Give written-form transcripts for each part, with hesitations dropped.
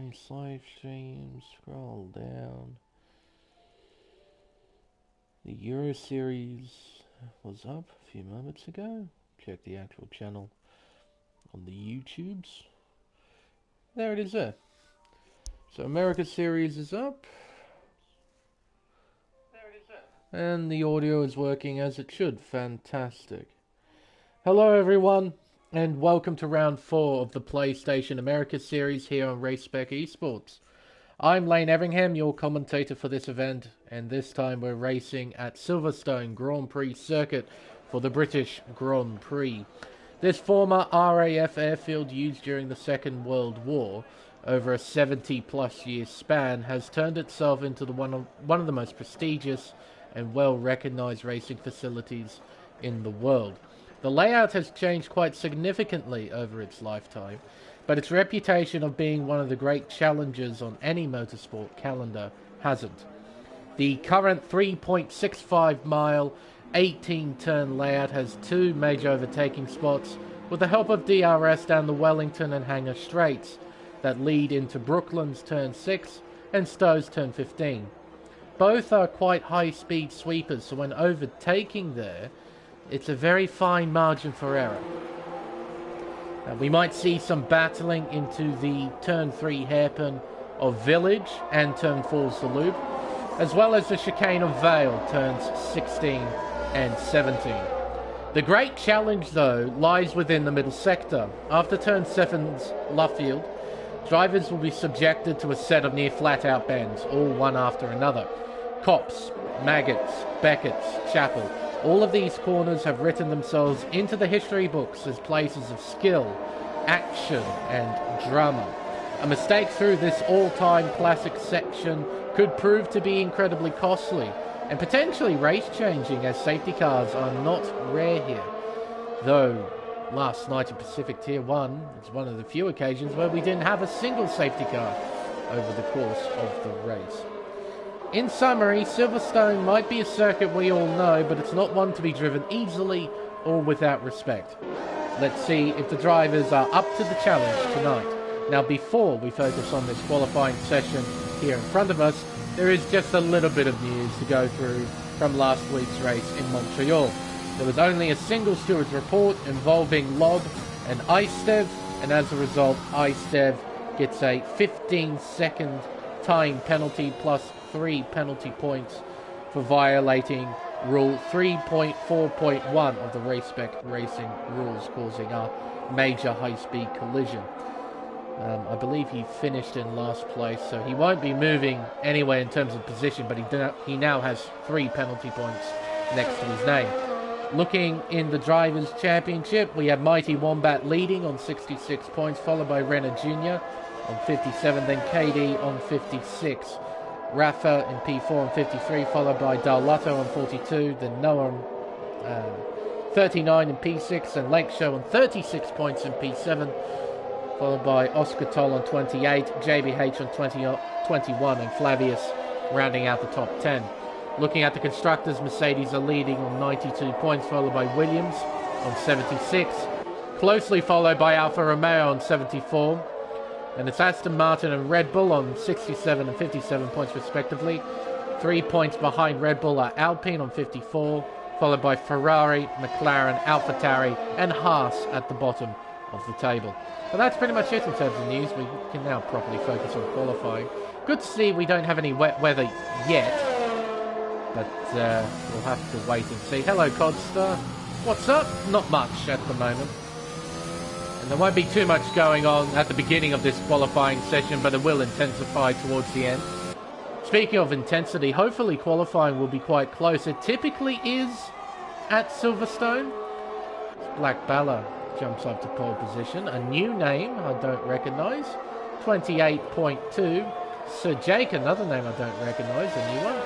streams, live streams, scroll down. The Euro Series was up a few moments ago. Check the actual channel on the YouTubes. There it is there. So America Series is up. There it is there. And the audio is working as it should. Fantastic. Hello everyone, and welcome to round 4 of the PlayStation America Series here on Race Spec Esports. I'm Lane Everingham, your commentator for this event, and this time we're racing at Silverstone Grand Prix circuit for the British Grand Prix. This former RAF airfield used during the Second World War over a 70-plus year span has turned itself into one of the most prestigious and well-recognized racing facilities in the world. The layout has changed quite significantly over its lifetime, but its reputation of being one of the great challenges on any motorsport calendar hasn't. The current 3.65-mile, 18-turn layout has 2 major overtaking spots with the help of DRS down the Wellington and Hangar Straights that lead into Brooklands Turn 6 and Stowe's Turn 15. Both are quite high-speed sweepers, so when overtaking there, it's a very fine margin for error. We might see some battling into the Turn 3 hairpin of Village and Turn 4's the Loop, as well as the chicane of Vale, turns 16 and 17. The great challenge, though, lies within the middle sector. After Turn 7's Luffield, drivers will be subjected to a set of near flat-out bends, all one after another. Copse, Maggots, Beckett's, Chapel. All of these corners have written themselves into the history books as places of skill, action, and drama. A mistake through this all-time classic section could prove to be incredibly costly, and potentially race-changing, as safety cars are not rare here. Though, last night in Pacific Tier 1, it's one of the few occasions where we didn't have a single safety car over the course of the race. In summary, Silverstone might be a circuit we all know, but it's not one to be driven easily or without respect. Let's see if the drivers are up to the challenge tonight. Now, before we focus on this qualifying session here in front of us, there is just a little bit of news to go through from last week's race in Montreal. There was only a single steward's report involving Lob and Eistev, and as a result, Eistev gets a 15-second time penalty plus 3 penalty points for violating Rule 3.4.1 of the Race Spec Racing rules, causing a major high-speed collision. I believe he finished in last place, so he won't be moving anywhere in terms of position, but he now has 3 penalty points next to his name. Looking in the Drivers' Championship, we have Mighty Wombat leading on 66 points, followed by Renner Jr. on 57, then KD on 56. Rafa in P4 on 53, followed by Darlotto on 42, then Noah on 39 in P6, and Lake Show on 36 points in P7, followed by Oscar Toll on 28, JBH on 21, and Flavius rounding out the top 10. Looking at the Constructors, Mercedes are leading on 92 points, followed by Williams on 76, closely followed by Alfa Romeo on 74, and it's Aston Martin and Red Bull on 67 and 57 points respectively. 3 points behind Red Bull are Alpine on 54, followed by Ferrari, McLaren, AlphaTauri, and Haas at the bottom of the table. But that's pretty much it in terms of news. We can now properly focus on qualifying. Good to see we don't have any wet weather yet, but we'll have to wait and see. Hello, Codstar. What's up? Not much at the moment. And there won't be too much going on at the beginning of this qualifying session, but it will intensify towards the end. Speaking of intensity, hopefully qualifying will be quite close. It typically is at Silverstone. Black Balla jumps up to pole position. A new name I don't recognise. 28.2. Sir Jake, another name I don't recognise, a new one.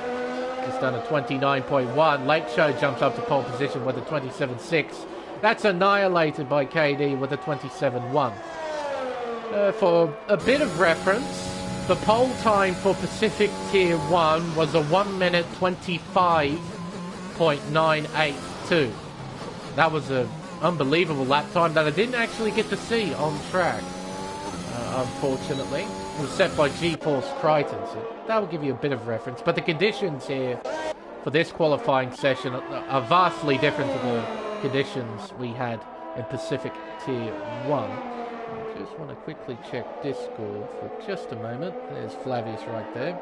Just done a 29.1. Lake Show jumps up to pole position with a 27.6. That's annihilated by KD with a 27.1. For a bit of reference, the pole time for Pacific Tier 1 was a 1 minute 25.982. That was an unbelievable lap time that I didn't actually get to see on track. unfortunately. It was set by G-Force Crichton, so that will give you a bit of reference. But the conditions here for this qualifying session are vastly different to the conditions we had in Pacific Tier 1. I just want to quickly check Discord for just a moment. There's Flavius right there.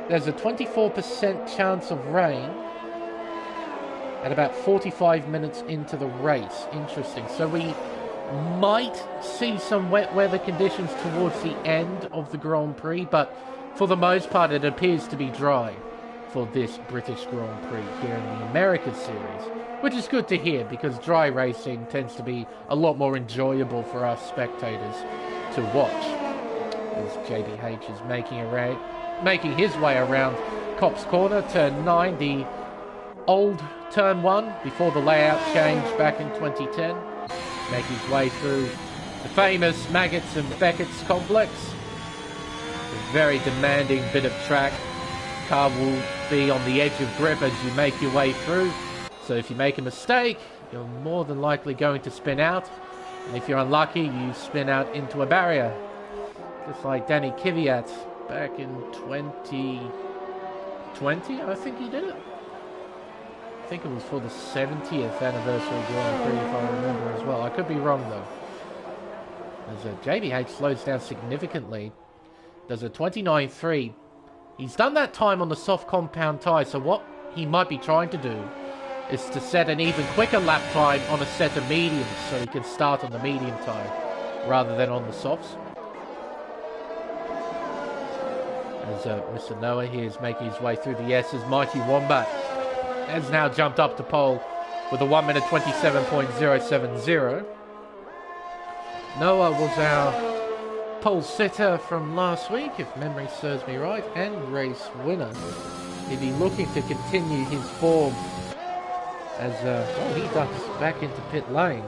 There's a 24% chance of rain at about 45 minutes into the race. Interesting. So we might see some wet weather conditions towards the end of the Grand Prix, but for the most part it appears to be dry for this British Grand Prix here in the Americas series, which is good to hear because dry racing tends to be a lot more enjoyable for us spectators to watch. As JBH is making his way around Copse Corner, turn 9, the old turn 1 before the layout change back in 2010. Make his way through the famous Maggots and Beckett's complex. A very demanding bit of track. Car will be on the edge of grip as you make your way through. So if you make a mistake, you're more than likely going to spin out. And if you're unlucky, you spin out into a barrier. Just like Danny Kvyat back in 2020, I think he did it. I think it was for the 70th anniversary Grand Prix, if I remember as well. I could be wrong, though. As JBH slows down significantly. Does a 29.3. He's done that time on the soft compound tyre, so what he might be trying to do is to set an even quicker lap time on a set of mediums, so he can start on the medium tyre rather than on the softs. As Mr. Noah here is making his way through the S's, Mighty Wombat has now jumped up to pole with a 1 minute 27.070. Noah was our pole sitter from last week, if memory serves me right, and race winner. He'll be looking to continue his form as he ducks back into pit lane.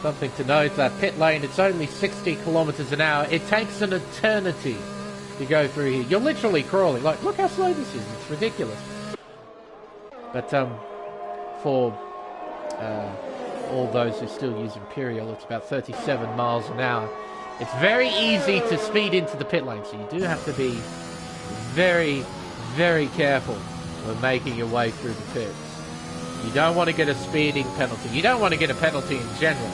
Something to note, that pit lane, it's only 60 kilometers an hour. It takes an eternity to go through here. You're literally crawling. Like, look how slow this is. It's ridiculous. But for all those who still use Imperial, it's about 37 miles an hour. It's very easy to speed into the pit lane, so you do have to be very, very careful when making your way through the pits. You don't want to get a speeding penalty. You don't want to get a penalty in general.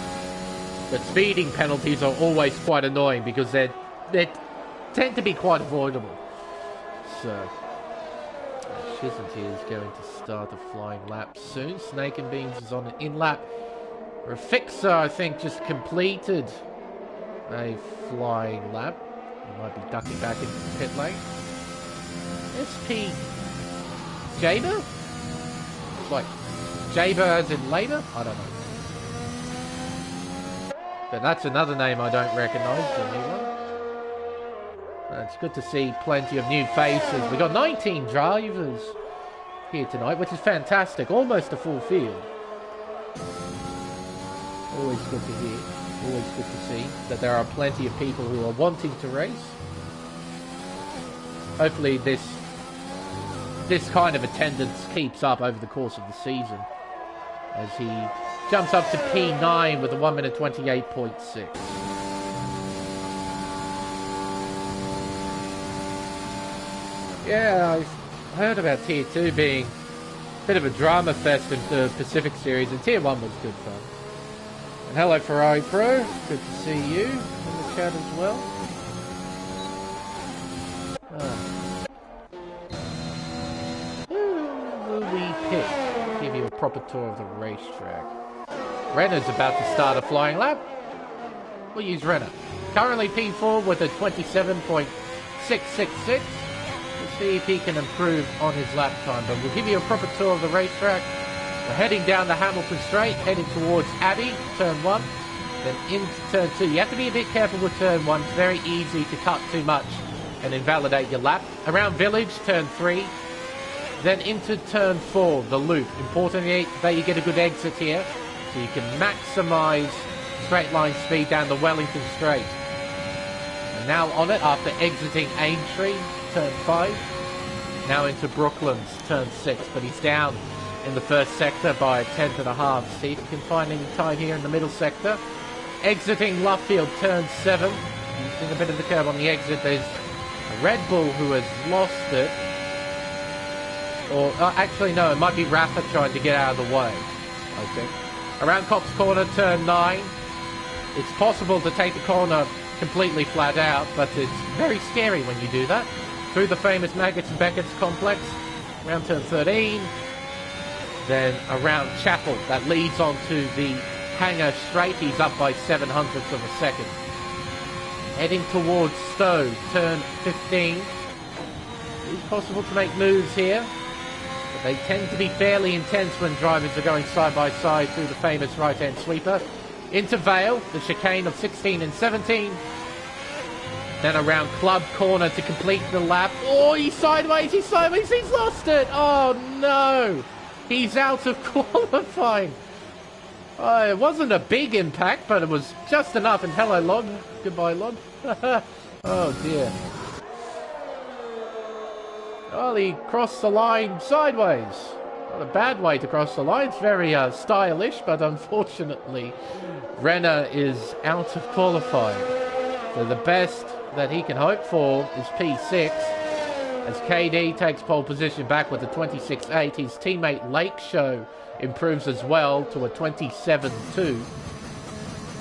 But speeding penalties are always quite annoying because they tend to be quite avoidable. So Shizant here is going to start a flying lap soon. Snake and Beans is on an in-lap. Rafixa, I think, just completed a flying lap. He might be ducking back into the pit lane. SP Jaber? Like, Jaber as in labour? I don't know. But that's another name I don't recognise. It's good to see plenty of new faces. We've got 19 drivers here tonight, which is fantastic. Almost a full field. Always good to hear. Always good to see that there are plenty of people who are wanting to race. Hopefully this kind of attendance keeps up over the course of the season as he jumps up to P9 with a 1 minute 28.6. Yeah, I've heard about Tier 2 being a bit of a drama fest in the Pacific Series, and Tier 1 was good fun. And hello Ferrari Pro, good to see you in the chat as well. Who will we pick? Give you a proper tour of the racetrack. Renner's about to start a flying lap. We'll use Renner. Currently P4 with a 27.666. We'll see if he can improve on his lap time, but we'll give you a proper tour of the racetrack. We're heading down the Hamilton Straight, heading towards Abbey, turn 1, then into turn 2. You have to be a bit careful with turn 1. It's very easy to cut too much and invalidate your lap. Around Village, turn 3, then into turn 4, the loop. Importantly that you get a good exit here, so you can maximise straight line speed down the Wellington Straight. And now on it, after exiting Aintree, turn 5, now into Brooklands, turn 6, but he's down in the first sector by a tenth and a half. See if he can find any time here in the middle sector. Exiting Luffield, turn 7. Using a bit of the curb on the exit. There's a Red Bull who has lost it. Or, actually, no, it might be Rafa trying to get out of the way. Okay. Around Cops Corner, turn 9. It's possible to take the corner completely flat out, but it's very scary when you do that. Through the famous Maggots and Beckett's complex, around turn 13. Then around Chapel, that leads onto the Hangar straight. He's up by 0.07 of a second. Heading towards Stowe, turn 15. It's possible to make moves here, but they tend to be fairly intense when drivers are going side by side through the famous right-hand sweeper. Into Vale, the chicane of 16 and 17. Then around Club Corner to complete the lap. Oh, he's sideways, he's lost it! Oh no! He's out of qualifying. It wasn't a big impact, but it was just enough. And hello, Lod. Goodbye, Lod. Oh, dear. Well, he crossed the line sideways. Not a bad way to cross the line. It's very stylish, but unfortunately, Renner is out of qualifying. So the best that he can hope for is P6. As KD takes pole position back with a 26.8, his teammate Lake Show improves as well to a 27.2.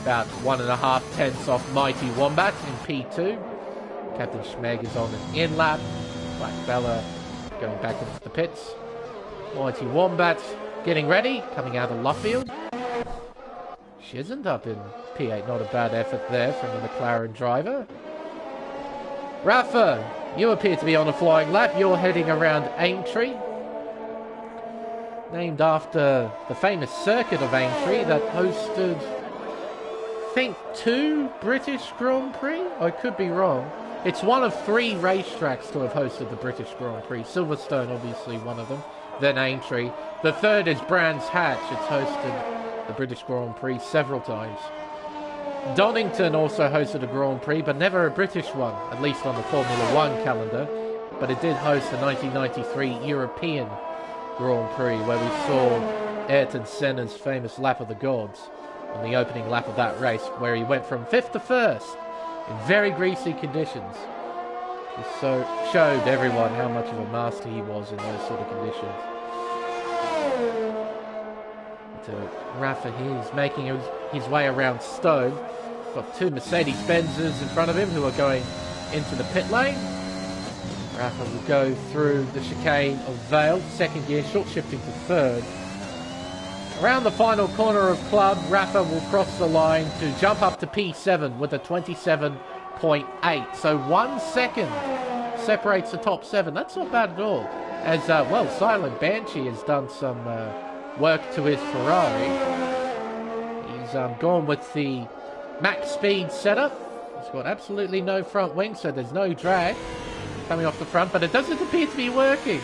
About 1.5 tenths off Mighty Wombat in P2. Captain Schmeg is on an in-lap. Black Bella going back into the pits. Mighty Wombat getting ready, coming out of Luffield. She isn't up in P8, not a bad effort there from the McLaren driver. Rafa, you appear to be on a flying lap. You're heading around Aintree. Named after the famous circuit of Aintree that hosted, I think, 2 British Grand Prix? I could be wrong. It's one of 3 racetracks to have hosted the British Grand Prix. Silverstone, obviously, one of them. Then Aintree. The third is Brands Hatch. It's hosted the British Grand Prix several times. Donington also hosted a Grand Prix, but never a British one, at least on the Formula 1 calendar. But it did host the 1993 European Grand Prix, where we saw Ayrton Senna's famous Lap of the Gods on the opening lap of that race, where he went from 5th to 1st in very greasy conditions. It so showed everyone how much of a master he was in those sort of conditions. Rafa here is making his way around Stowe. Got 2 Mercedes-Benzes in front of him who are going into the pit lane. Rafa will go through the chicane of Vale, 2nd gear, short shifting to 3rd. Around the final corner of Club, Rafa will cross the line to jump up to P7 with a 27.8. So 1 second separates the top 7. That's not bad at all. As, well, Silent Banshee has done some work to his Ferrari. He's gone with the max speed setup. He's got absolutely no front wing, so there's no drag coming off the front, but it doesn't appear to be working,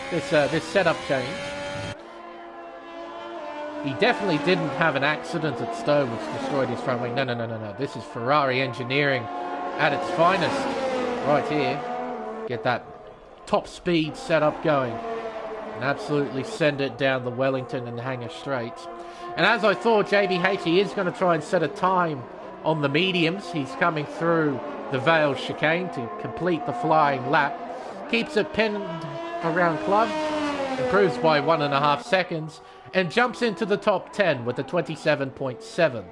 this setup change. He definitely didn't have an accident at Stowe which destroyed his front wing. No. This is Ferrari engineering at its finest right here. Get that top speed setup going and absolutely send it down the Wellington and Hangar straights. And as I thought, JBH, he is going to try and set a time on the mediums. He's coming through the Vale chicane to complete the flying lap. Keeps it pinned around Club, improves by 1.5 seconds, and jumps into the top 10 with a 27.7.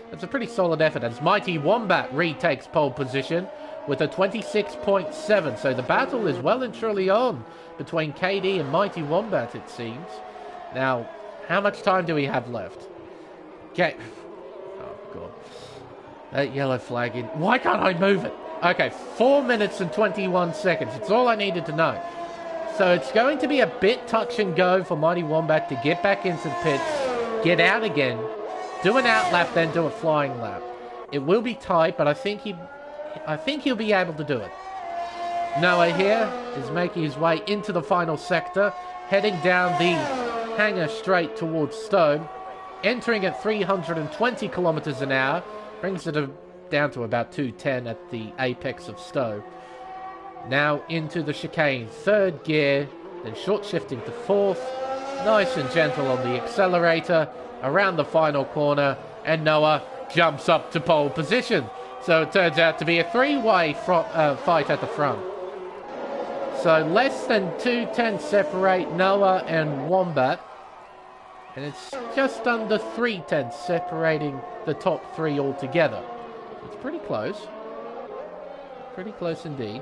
That's a pretty solid effort as Mighty Wombat retakes pole position with a 26.7. So the battle is well and truly on between KD and Mighty Wombat, it seems. Now, how much time do we have left? Okay. Oh, God. That yellow flag in. Why can't I move it? Okay, 4 minutes and 21 seconds. It's all I needed to know. So it's going to be a bit touch and go for Mighty Wombat to get back into the pits, get out again, do an out lap, then do a flying lap. It will be tight, but I think he'll be able to do it. Noah here is making his way into the final sector, heading down the Hangar straight towards Stowe, entering at 320 kilometers an hour, brings it down to about 210 at the apex of Stowe. Now into the chicane, 3rd gear, then short shifting to 4th, Nice and gentle on the accelerator, around the final corner, and Noah jumps up to pole position. So it turns out to be a three-way fight at the front. So less than 2 tenths separate Noah and Wombat. And it's just under 3 tenths separating the top three altogether. It's pretty close. Pretty close indeed.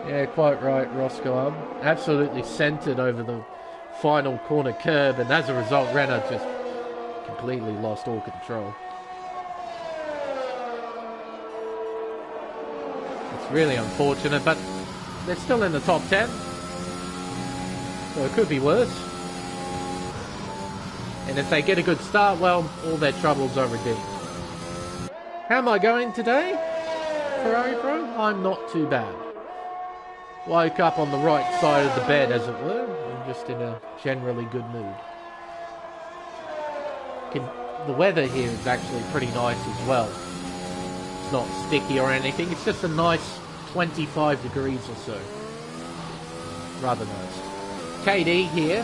Yeah, quite right, Roscoe. Absolutely centered over the final corner curb, and as a result, Renner just completely lost all control. It's really unfortunate, but they're still in the top 10. So it could be worse. And if they get a good start, well, all their troubles are redeemed. How am I going today, Ferrari Pro? I'm not too bad. Woke up on the right side of the bed, as it were. I'm just in a generally good mood. The weather here is actually pretty nice as well. It's not sticky or anything. It's just a nice 25 degrees or so. Rather nice. KD here.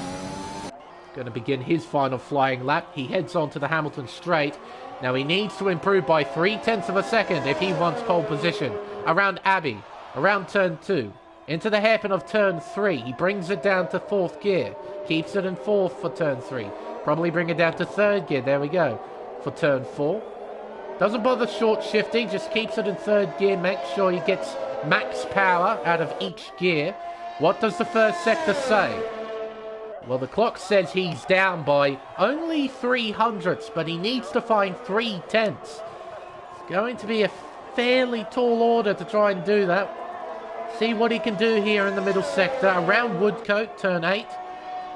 Going to begin his final flying lap. He heads on to the Hamilton straight. Now he needs to improve by 3 tenths of a second if he wants pole position. Around Abbey. Around turn 2. Into the hairpin of turn 3. He brings it down to 4th gear. Keeps it in 4th for turn 3. Probably bring it down to 3rd gear. There we go. For turn 4. Doesn't bother short shifting. Just keeps it in 3rd gear. Makes sure he gets max power out of each gear. What does the first sector say? Well, the clock says he's down by only 300ths, but he needs to find 3 tenths. It's going to be a fairly tall order to try and do that. See what he can do here in the middle sector. Around Woodcote, turn 8.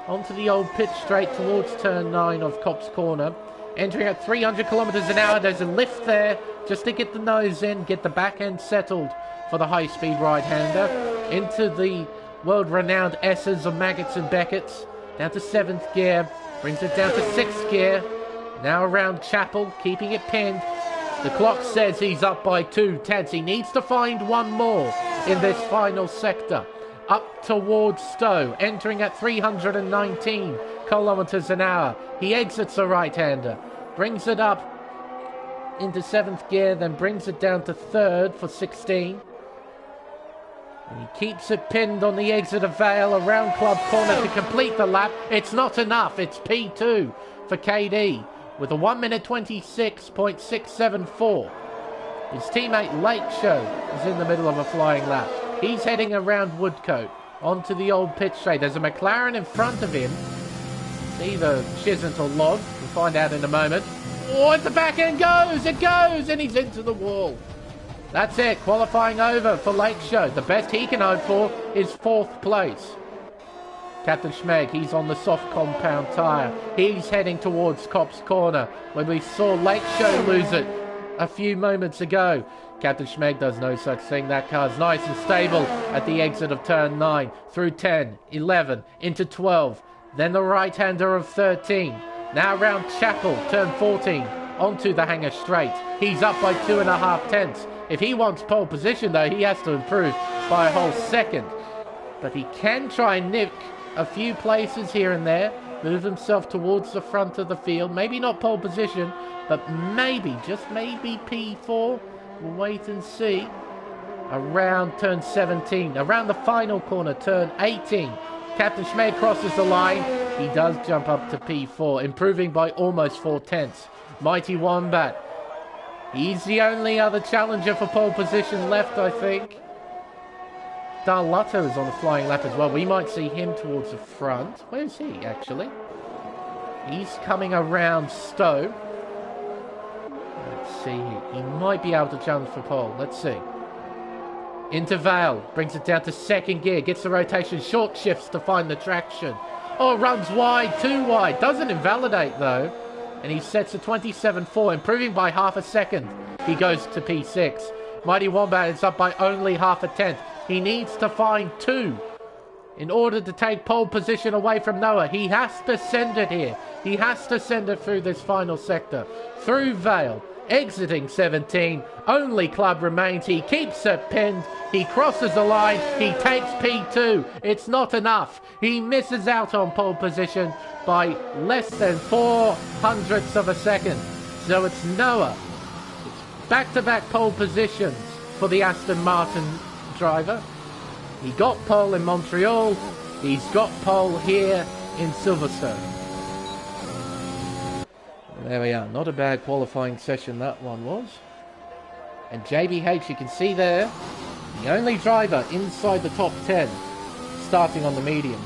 Onto the old pitch straight towards turn 9 of Copse Corner. Entering at 300 kilometers an hour. There's a lift there just to get the nose in, get the back end settled for the high-speed right-hander. Into the world-renowned S's of Maggots and Beckett's. Down to 7th gear. Brings it down to 6th gear. Now around Chapel, keeping it pinned. The clock says he's up by 2 tenths. He needs to find one more in this final sector. Up towards Stowe, entering at 319 kilometers an hour. He exits the right-hander. Brings it up into 7th gear, then brings it down to 3rd for 16. And he keeps it pinned on the exit of Vale around Club Corner to complete the lap. It's not enough. It's P2 for KD with a 1 minute 26.674. His teammate Lakeshow is in the middle of a flying lap. He's heading around Woodcote onto the old pitch straight. There's a McLaren in front of him. It's either Chisant or Lod. We'll find out in a moment. Oh, at the back end goes! It goes! And he's into the wall. That's it, qualifying over for Lakeshow. The best he can hope for is 4th place. Captain Schmeg, he's on the soft compound tyre. He's heading towards Copse Corner when we saw Lakeshow lose it a few moments ago. Captain Schmeg does no such thing. That car's nice and stable at the exit of turn 9 through 10, 11, into 12. Then the right-hander of 13. Now round Chapel, turn 14, onto the hanger straight. He's up by 2.5 tenths. If he wants pole position, though, he has to improve by a whole second. But he can try and nick a few places here and there, move himself towards the front of the field. Maybe not pole position, but maybe, just maybe P4. We'll wait and see. Around turn 17, around the final corner, turn 18. Captain Schmeg crosses the line. He does jump up to P4, improving by almost 4 tenths. Mighty Wombat. He's the only other challenger for pole position left, I think. Darlotto is on the flying lap as well. We might see him towards the front. Where is he, actually? He's coming around Stowe. Let's see. He might be able to challenge for pole. Let's see. Into Vale. Brings it down to 2nd gear. Gets the rotation. Short shifts to find the traction. Oh, runs wide. Too wide. Doesn't invalidate, though. And he sets a 27.4, improving by half a second. He goes to P6. Mighty Wombat is up by only half a tenth. He needs to find 2 in order to take pole position away from Noah. He has to send it here. He has to send it through this final sector. Through Vale. Exiting 17, only club remains. He keeps it pinned. He crosses the line. He takes P2. It's not enough. He misses out on pole position by less than 0.04 of a second. So it's Noah. It's back-to-back pole positions for the Aston Martin driver. He got pole in Montreal. He's got pole here in Silverstone. There we are. Not a bad qualifying session that one was. And JBH, you can see there, the only driver inside the top 10, starting on the mediums.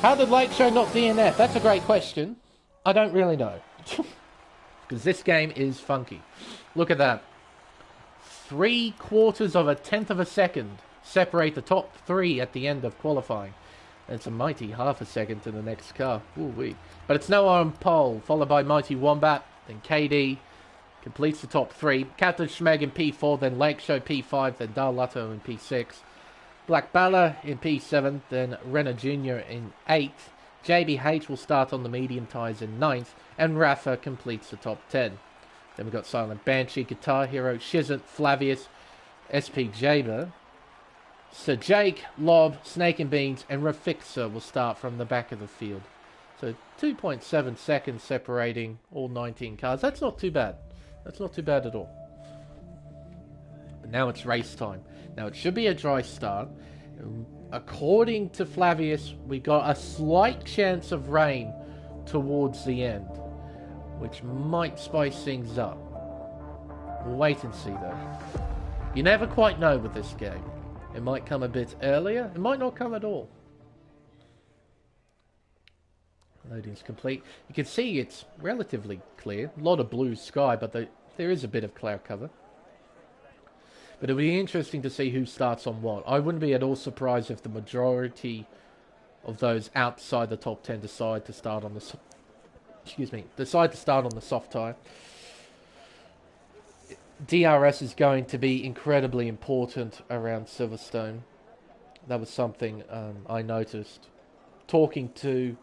How did Lakeshow not DNF? That's a great question. I don't really know. Because this game is funky. Look at that. 3/4 of a tenth of a second separate the top 3 at the end of qualifying. It's a mighty half a second to the next car. Ooh-wee. But it's Noah on pole, followed by Mighty Wombat, then KD completes the top 3. Captain Schmeg in P4, then Lakeshow P5, then Darlutto in P6. Black Bala in P7, then Renner Jr. in 8th. JBH will start on the medium tyres in 9th, and Rafa completes the top 10. Then we've got Silent Banshee, Guitar Hero, Shizant, Flavius, SP Jaber. Sir Jake, Lob, Snake and Beans, and Rafixer will start from the back of the field. So 2.7 seconds separating all 19 cars. That's not too bad. That's not too bad at all. But now it's race time. Now it should be a dry start. According to Flavius, we got a slight chance of rain towards the end, which might spice things up. We'll wait and see though. You never quite know with this game. It might come a bit earlier. It might not come at all. Loading's complete. You can see it's relatively clear. A lot of blue sky, but there is a bit of cloud cover. But it'll be interesting to see who starts on what. I wouldn't be at all surprised if the majority of those outside the top 10 decide to start on the soft tyre. DRS is going to be incredibly important around Silverstone. That was something I noticed talking to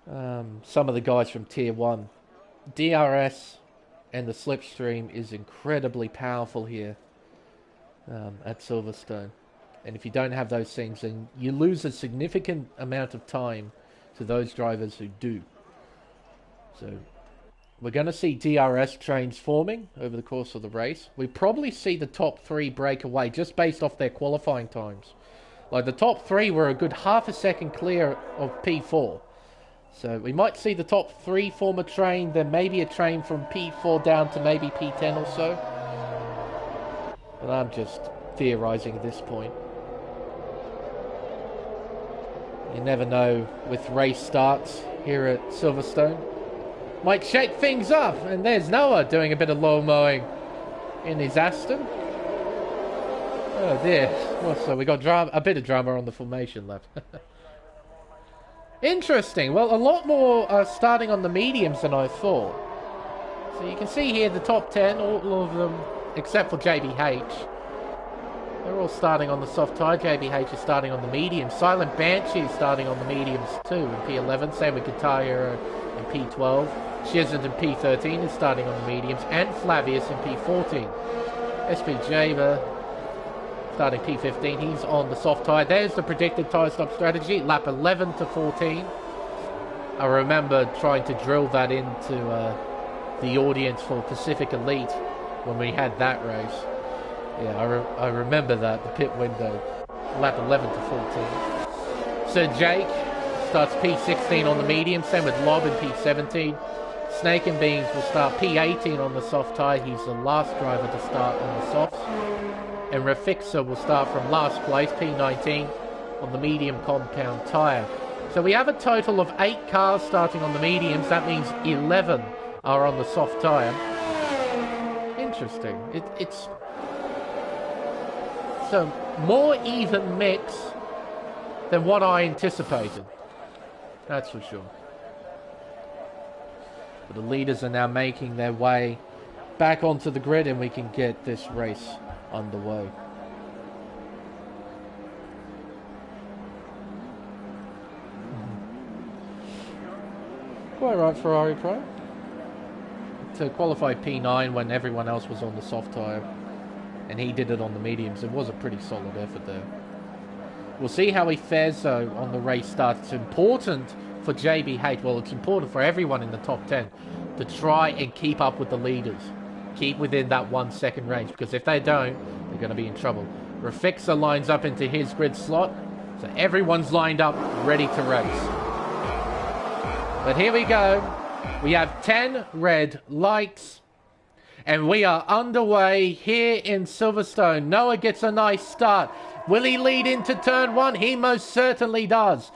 some of the guys from Tier 1. DRS and the slipstream is incredibly powerful here at Silverstone. And if you don't have those things, then you lose a significant amount of time to those drivers who do. So we're going to see DRS trains forming over the course of the race. We probably see the top 3 break away just based off their qualifying times. Like the top 3 were a good half a second clear of P4. So we might see the top 3 form a train, then maybe a train from P4 down to maybe P10 or so. But I'm just theorizing at this point. You never know with race starts here at Silverstone. Might shake things up, and there's Noah doing a bit of low mowing in his Aston. Oh dear. Well, so we got a bit of drama on the formation left. Interesting. Well, a lot more starting on the mediums than I thought. So you can see here the top 10, all of them except for JBH. They're all starting on the soft tyre. JBH is starting on the mediums. Silent Banshee is starting on the mediums too in P11. Same with Guitar Hero in P12. Shizant in P13 is starting on the mediums. And Flavius in P14. SP Jaber starting P15. He's on the soft tyre. There's the predicted tyre stop strategy. Lap 11 to 14. I remember trying to drill that into the audience for Pacific Elite when we had that race. Yeah, I remember that, the pit window. Lap 11 to 14. Sir Jake starts P16 on the medium, same with Lob in P17. Snake and Beans will start P18 on the soft tyre. He's the last driver to start on the softs. And Rafixer will start from last place, P19, on the medium compound tyre. So we have a total of 8 cars starting on the mediums. That means 11 are on the soft tyre. Interesting. It's a more even mix than what I anticipated. That's for sure. But the leaders are now making their way back onto the grid, and we can get this race underway. Quite right, Ferrari Pro. To qualify P9 when everyone else was on the soft tyre, and he did it on the mediums. It was a pretty solid effort there. We'll see how he fares though on the race start. It's important for JBH, well, it's important for everyone in the top 10 to try and keep up with the leaders. Keep within that 1 second range, because if they don't, they're going to be in trouble. Rafixa lines up into his grid slot, so everyone's lined up, ready to race. But here we go. We have 10 red lights, and we are underway here in Silverstone. Noah gets a nice start. Will he lead into turn 1? He most certainly does.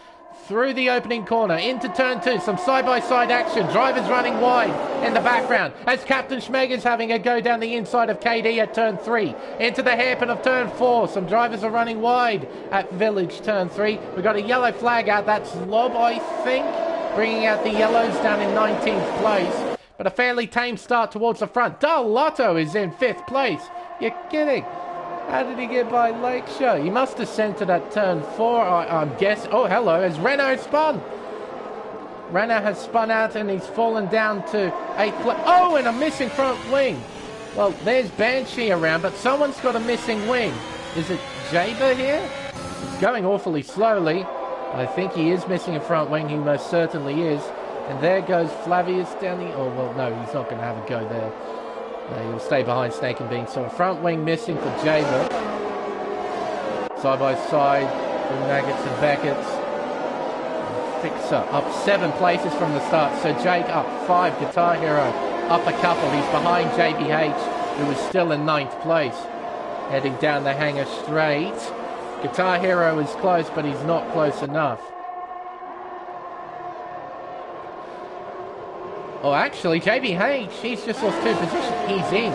Through the opening corner, into turn 2, some side-by-side action. Drivers running wide in the background as Captain Schmeg is having a go down the inside of KD at turn 3. Into the hairpin of turn 4, some drivers are running wide at Village turn 3. We've got a yellow flag out, that's Lob, I think, bringing out the yellows down in 19th place. But a fairly tame start towards the front. Dal Lotto is in 5th place. You're kidding. How did he get by Lakeshore? He must have centered at turn 4, I'm guessing. Oh, hello, as Renault spun. Renault has spun out and he's fallen down to 8th place. Oh, and a missing front wing. Well, there's Banshee around, but someone's got a missing wing. Is it Jaber here? It's going awfully slowly. I think he is missing a front wing. He most certainly is. And there goes Flavius down the... Oh, well, no, he's not going to have a go there. No, he'll stay behind Snake and Bean. So a front wing missing for Jaber. Side by side from Maggots and Beckett's. Fixer up 7 places from the start. So Jake up 5. Guitar Hero up a couple. He's behind JBH, who is still in 9th place. Heading down the hangar straight. Guitar Hero is close, but he's not close enough. Oh, actually, JBH, he's just lost 2 positions. He's in.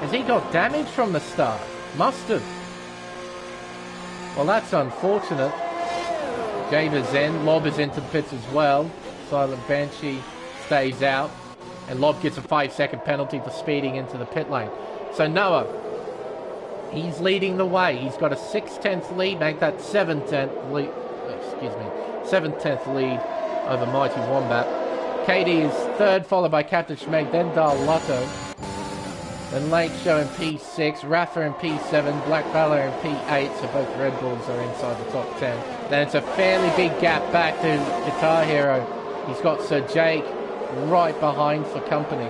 Has he got damage from the start? Must have. Well, that's unfortunate. Jaber's in. Lob is into the pits as well. Silent Banshee stays out. And Lob gets a 5-second penalty for speeding into the pit lane. So Noah, he's leading the way. He's got a 6/10 lead. Make that 7/10 lead. Excuse me. 7/10 lead over Mighty Wombat. Katie is 3rd, followed by Captain Schmeg, then Dal Lotto. Then Lake Show in P6, Rafa in P7, Black Valor in P8, so both Red Bulls are inside the top 10. Then it's a fairly big gap back to Guitar Hero. He's got Sir Jake right behind for company.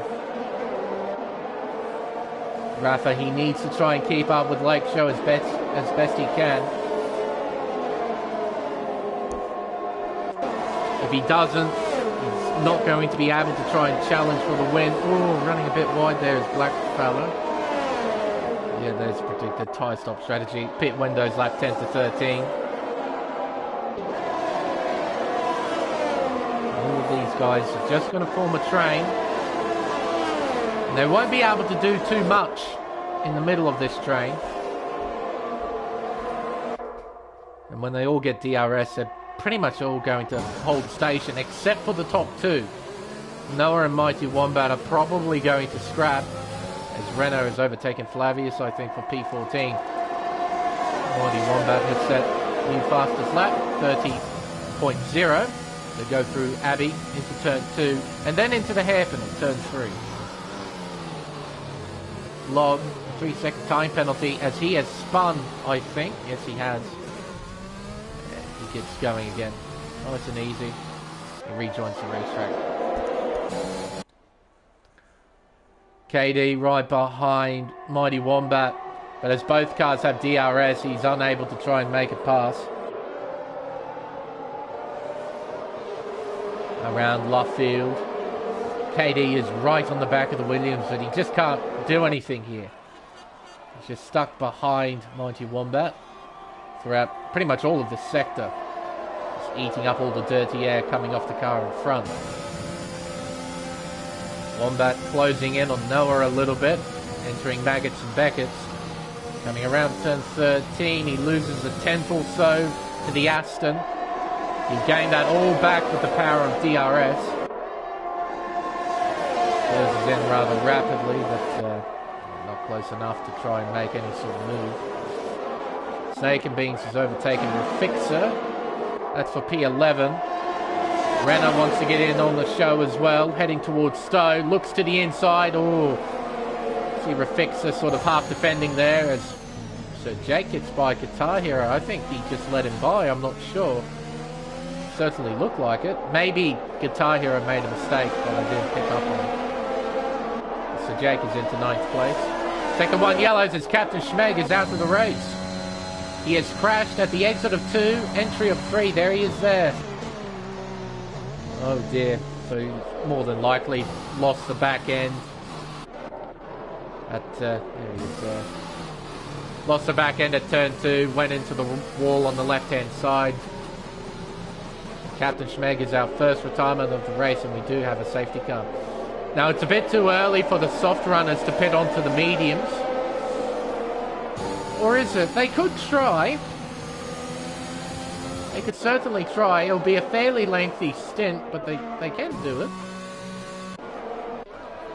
Rafa, he needs to try and keep up with Lake Show as best he can. If he doesn't, he's not going to be able to try and challenge for the win. Oh, running a bit wide there is Black Fella. Yeah, there's a predicted tyre stop strategy. Pit windows lap 10 to 13. All of these guys are just going to form a train. And they won't be able to do too much in the middle of this train. And when they all get DRS, they're pretty much all going to hold station, except for the top 2. Noah and Mighty Wombat are probably going to scrap, as Renault has overtaken Flavius, I think, for P14. Mighty Wombat has set new fastest lap, 30.0. They go through Abbey into turn 2, and then into the hairpin of turn 3. Log, 3-second time penalty, as he has spun, I think. Yes, he has. He gets going again. Nice and easy. He rejoins the racetrack. KD right behind Mighty Wombat. But as both cars have DRS, he's unable to try and make a pass. Around Luffield. KD is right on the back of the Williams, but he just can't do anything here. He's just stuck behind Mighty Wombat throughout pretty much all of this sector. Just eating up all the dirty air coming off the car in front. Wombat closing in on Noah a little bit, entering Maggots and Beckett's. Coming around turn 13, he loses a tenth or so to the Aston. He gained that all back with the power of DRS. Closes in rather rapidly, but not close enough to try and make any sort of move. Snake and Beans has overtaken the Fixer. That's for P11. Renner wants to get in on the show as well, heading towards Stowe, looks to the inside. Oh, see Rafixa sort of half defending there as Sir Jake gets by Guitar Hero. I think he just let him by, I'm not sure. Certainly looked like it. Maybe Guitar Hero made a mistake, but I didn't pick up on it. Sir Jake is into 9th place. Second one yellows as Captain Schmeg is out of the race. He has crashed at the exit of 2, entry of 3. There he is there. Oh dear. So he's more than likely lost the back end. There he is there. Lost the back end at turn 2, went into the wall on the left-hand side. Captain Schmeg is our first retirement of the race, and we do have a safety car. Now, it's a bit too early for the soft runners to pit onto the mediums. Or is it? They could try. They could certainly try. It'll be a fairly lengthy stint, but they can do it.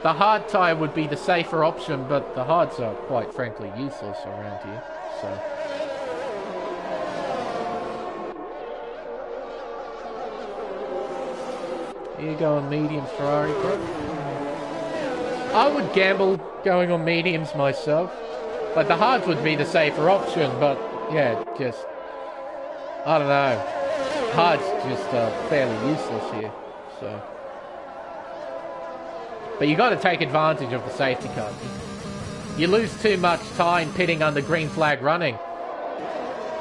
The hard tyre would be the safer option, but the hards are quite frankly useless around here. So here you go on mediums, Ferrari Pro. I would gamble going on mediums myself. Like, the hards would be the safer option, but yeah, just, I don't know. Hards just fairly useless here, so. But you got to take advantage of the safety car. You lose too much time pitting under green flag running.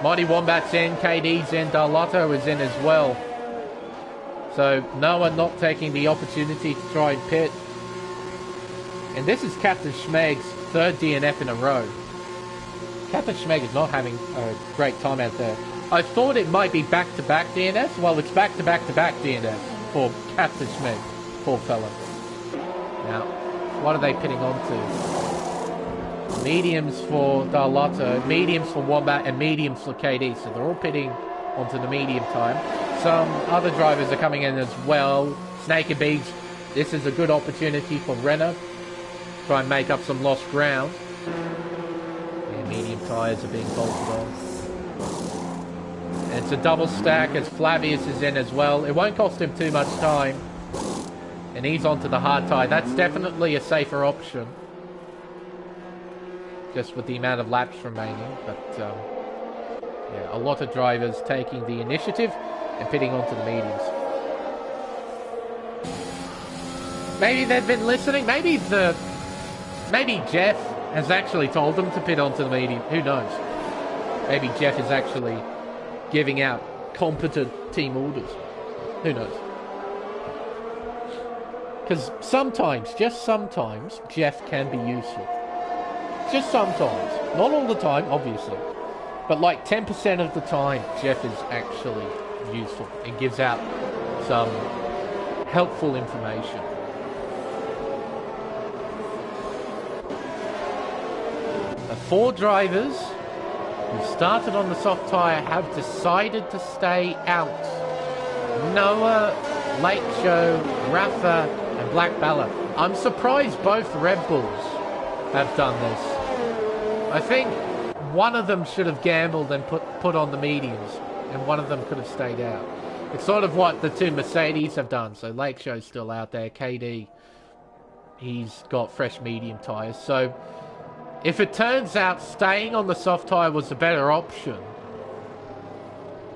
Monty Wombat's in, KD's in, Darlotto is in as well. So no one not taking the opportunity to try and pit. And this is Captain Schmeg's 3rd DNF in a row. Captain Schmeg is not having a great time out there. I thought it might be back-to-back DNFs. Well, it's back-to-back-to-back DNFs for Captain Schmeg. Poor fella. Now, what are they pitting onto? Mediums for Darlotto, mediums for Wombat, and mediums for KD. So they're all pitting onto the medium time. Some other drivers are coming in as well. Snake and Beads. This is a good opportunity for Renner. Try and make up some lost ground. Yeah, medium tyres are being bolted on. And it's a double stack as Flavius is in as well. It won't cost him too much time. And he's onto the hard tyre. That's definitely a safer option. Just with the amount of laps remaining. But yeah, a lot of drivers taking the initiative and pitting onto the mediums. Maybe they've been listening. Maybe Jeff has actually told them to pit onto the medium. Who knows? Maybe Jeff is actually giving out competent team orders. Who knows? Because sometimes, just sometimes, Jeff can be useful. Just sometimes. Not all the time, obviously. But like 10% of the time, Jeff is actually useful and gives out some helpful information. The 4 drivers who started on the soft tyre have decided to stay out. Noah, Lake Show, Rafa, and Black Ballot. I'm surprised both Red Bulls have done this. I think one of them should have gambled and put on the mediums, and one of them could have stayed out. It's sort of what the 2 Mercedes have done. So Lake Show's still out there. KD, he's got fresh medium tyres. So if it turns out staying on the soft tyre was the better option,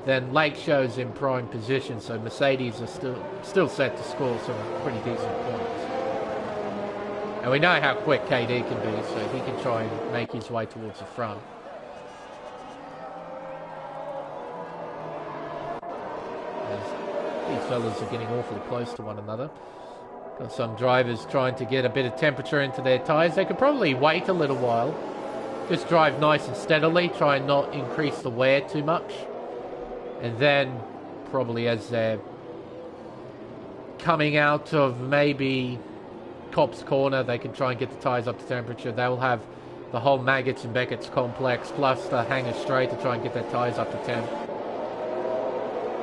then Lake Show's in prime position. So Mercedes are still set to score some pretty decent points. And we know how quick KD can be, so he can try and make his way towards the front. These fellas are getting awfully close to one another. Got some drivers trying to get a bit of temperature into their tyres. They could probably wait a little while. Just drive nice and steadily. Try and not increase the wear too much. And then, probably as they're coming out of maybe Cop's Corner, they can try and get the tyres up to temperature. They'll have the whole Maggots and Beckett's complex, plus the Hanger Straight to try and get their tyres up to temp.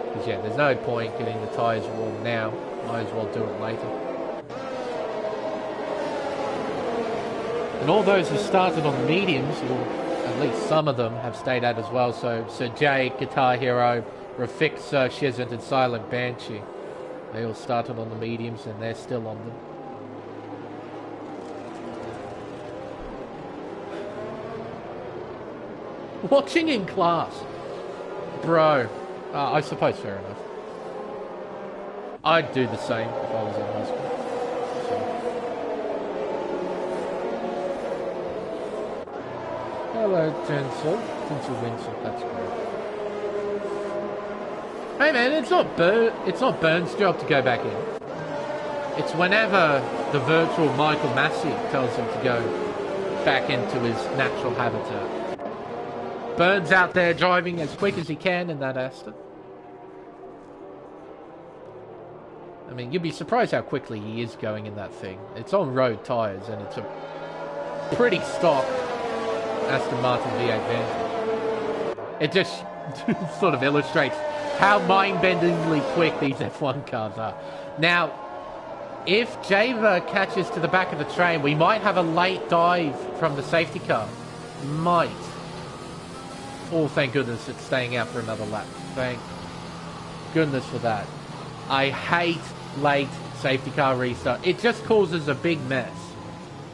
Because yeah, there's no point getting the tyres warm now. Might as well do it later. And all those who started on the mediums, or at least some of them, have stayed out as well. So Sir Jay, Guitar Hero, Rafixa, Shizant, and Silent Banshee. They all started on the mediums and they're still on them. Watching in class. Bro. I suppose fair enough. I'd do the same if I was in high school. So. Hello, Tinsel. Tinsel Winsel, that's great. Hey man, it's not Burns' job to go back in. It's whenever the virtual Michael Massey tells him to go back into his natural habitat. Burns out there driving as quick as he can in that Aston. I mean, you'd be surprised how quickly he is going in that thing. It's on road tyres and it's a pretty stock Aston Martin V8 Vantage. It just sort of illustrates how mind-bendingly quick these F1 cars are. Now, if Java catches to the back of the train, we might have a late dive from the safety car. Might. Oh, thank goodness it's staying out for another lap. Thank goodness for that. I hate late safety car restart. It just causes a big mess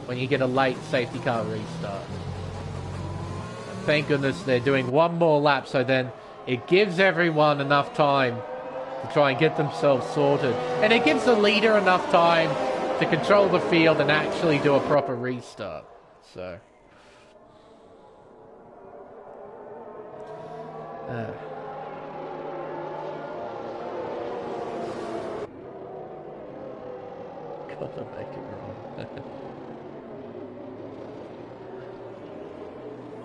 when you get a late safety car restart. Thank goodness they're doing one more lap, so then it gives everyone enough time to try and get themselves sorted. And it gives the leader enough time to control the field and actually do a proper restart. So... Gotta make it wrong.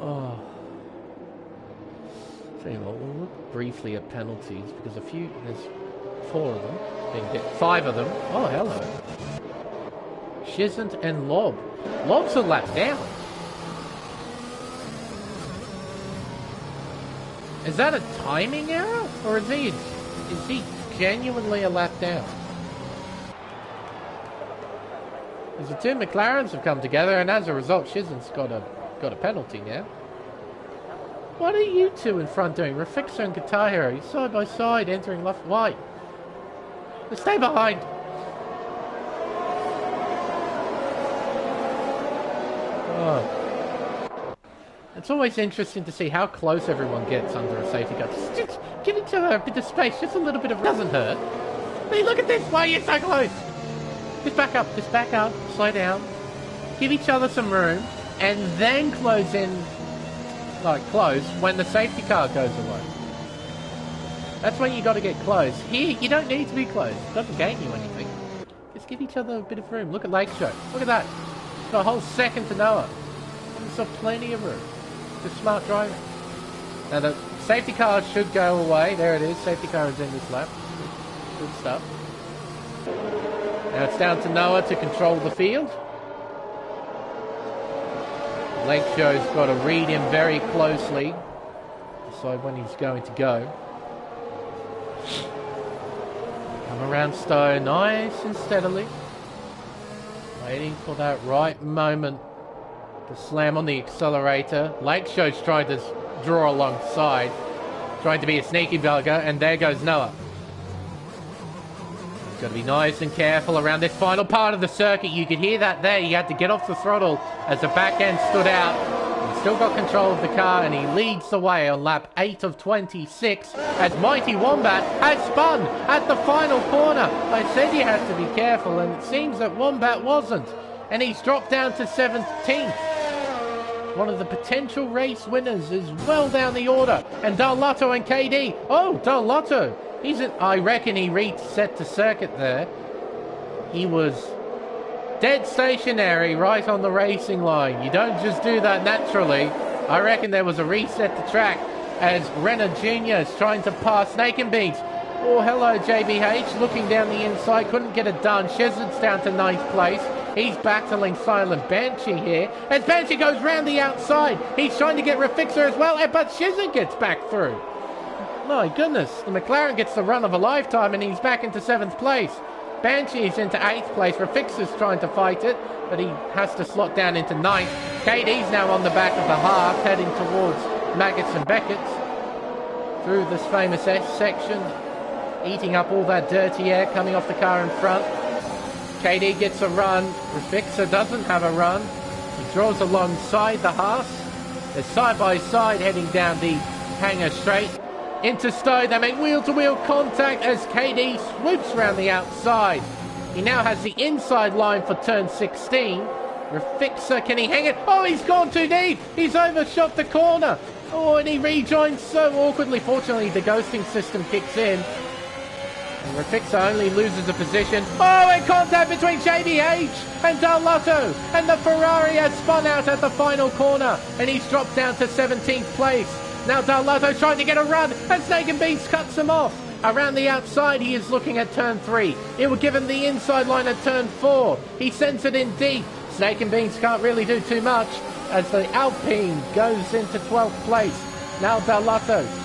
Oh. So we'll look briefly at penalties because there's 4 of them being hit. 5 of them. Oh, hello. Shizant and Lob. Lob's a lap down. Is that a timing error? Or is he genuinely a lap down? Because the 2 McLarens have come together and as a result Shizant's got a penalty now. What are you two in front doing? Rafixer and Guitar Hero, side by side entering left white. Stay behind. Oh. It's always interesting to see how close everyone gets under a safety car. Just give each other a bit of space, just a little bit of... Doesn't hurt. Hey, look at this, why are you so close? Just back up, slow down. Give each other some room, and then close in, close, when the safety car goes away. That's when you got to get close. Here, you don't need to be close. It doesn't gain you anything. Just give each other a bit of room. Look at Lake Show. Look at that. Got a whole second to Noah. There's got plenty of room. Just smart driving. Now the safety car should go away. There it is. Safety car is in this lap. Good stuff. Now it's down to Noah to control the field. Lake Show's got to read him very closely. Decide when he's going to go. Come around Stowe nice and steadily. Waiting for that right moment to slam on the accelerator. Lake Show's trying to draw alongside. Trying to be a sneaky bugger. And there goes Noah. Got to be nice and careful around this final part of the circuit. You could hear that there. He had to get off the throttle as the back end stood out. He's still got control of the car and he leads the way on lap 8 of 26 as Mighty Wombat has spun at the final corner. I said you had to be careful and it seems that Wombat wasn't. And he's dropped down to 17th. One of the potential race winners is well down the order. And Darlotto and KD. Oh, Darlotto. I reckon he reset the circuit there. He was dead stationary right on the racing line. You don't just do that naturally. I reckon there was a reset to track as Renner Jr. is trying to pass Snake and Beans. Oh, hello, JBH. Looking down the inside. Couldn't get it done. Shezard's down to 9th place. He's battling Silent Banshee here. As Banshee goes round the outside. He's trying to get Rafixer as well. But Shezard gets back through. My goodness, the McLaren gets the run of a lifetime and he's back into 7th place. Banshee's into 8th place. Rafixer's trying to fight it, but he has to slot down into 9th. KD's now on the back of the half, heading towards Maggots and Beckett's through this famous S section. eating up all that dirty air coming off the car in front. KD gets a run. Raffixa doesn't have a run. He draws alongside the Haas. They're side by side heading down the hangar straight. Into Stowe, they make wheel-to-wheel contact as KD swoops around the outside. He now has the inside line for turn 16. Raffixa, can he hang it? Oh, he's gone too deep. He's overshot the corner. Oh, and he rejoins so awkwardly. Fortunately, the ghosting system kicks in. And Raffixa only loses a position. Oh, and contact between JBH and Dal and the Ferrari has spun out at the final corner, and he's dropped down to 17th place. Now Dal trying to get a run, and Snake and Beans cuts him off. Around the outside, he is looking at turn 3. It will give him the inside line at turn 4. He sends it in deep. Snake and Beans can't really do too much as the Alpine goes into 12th place. Now Dal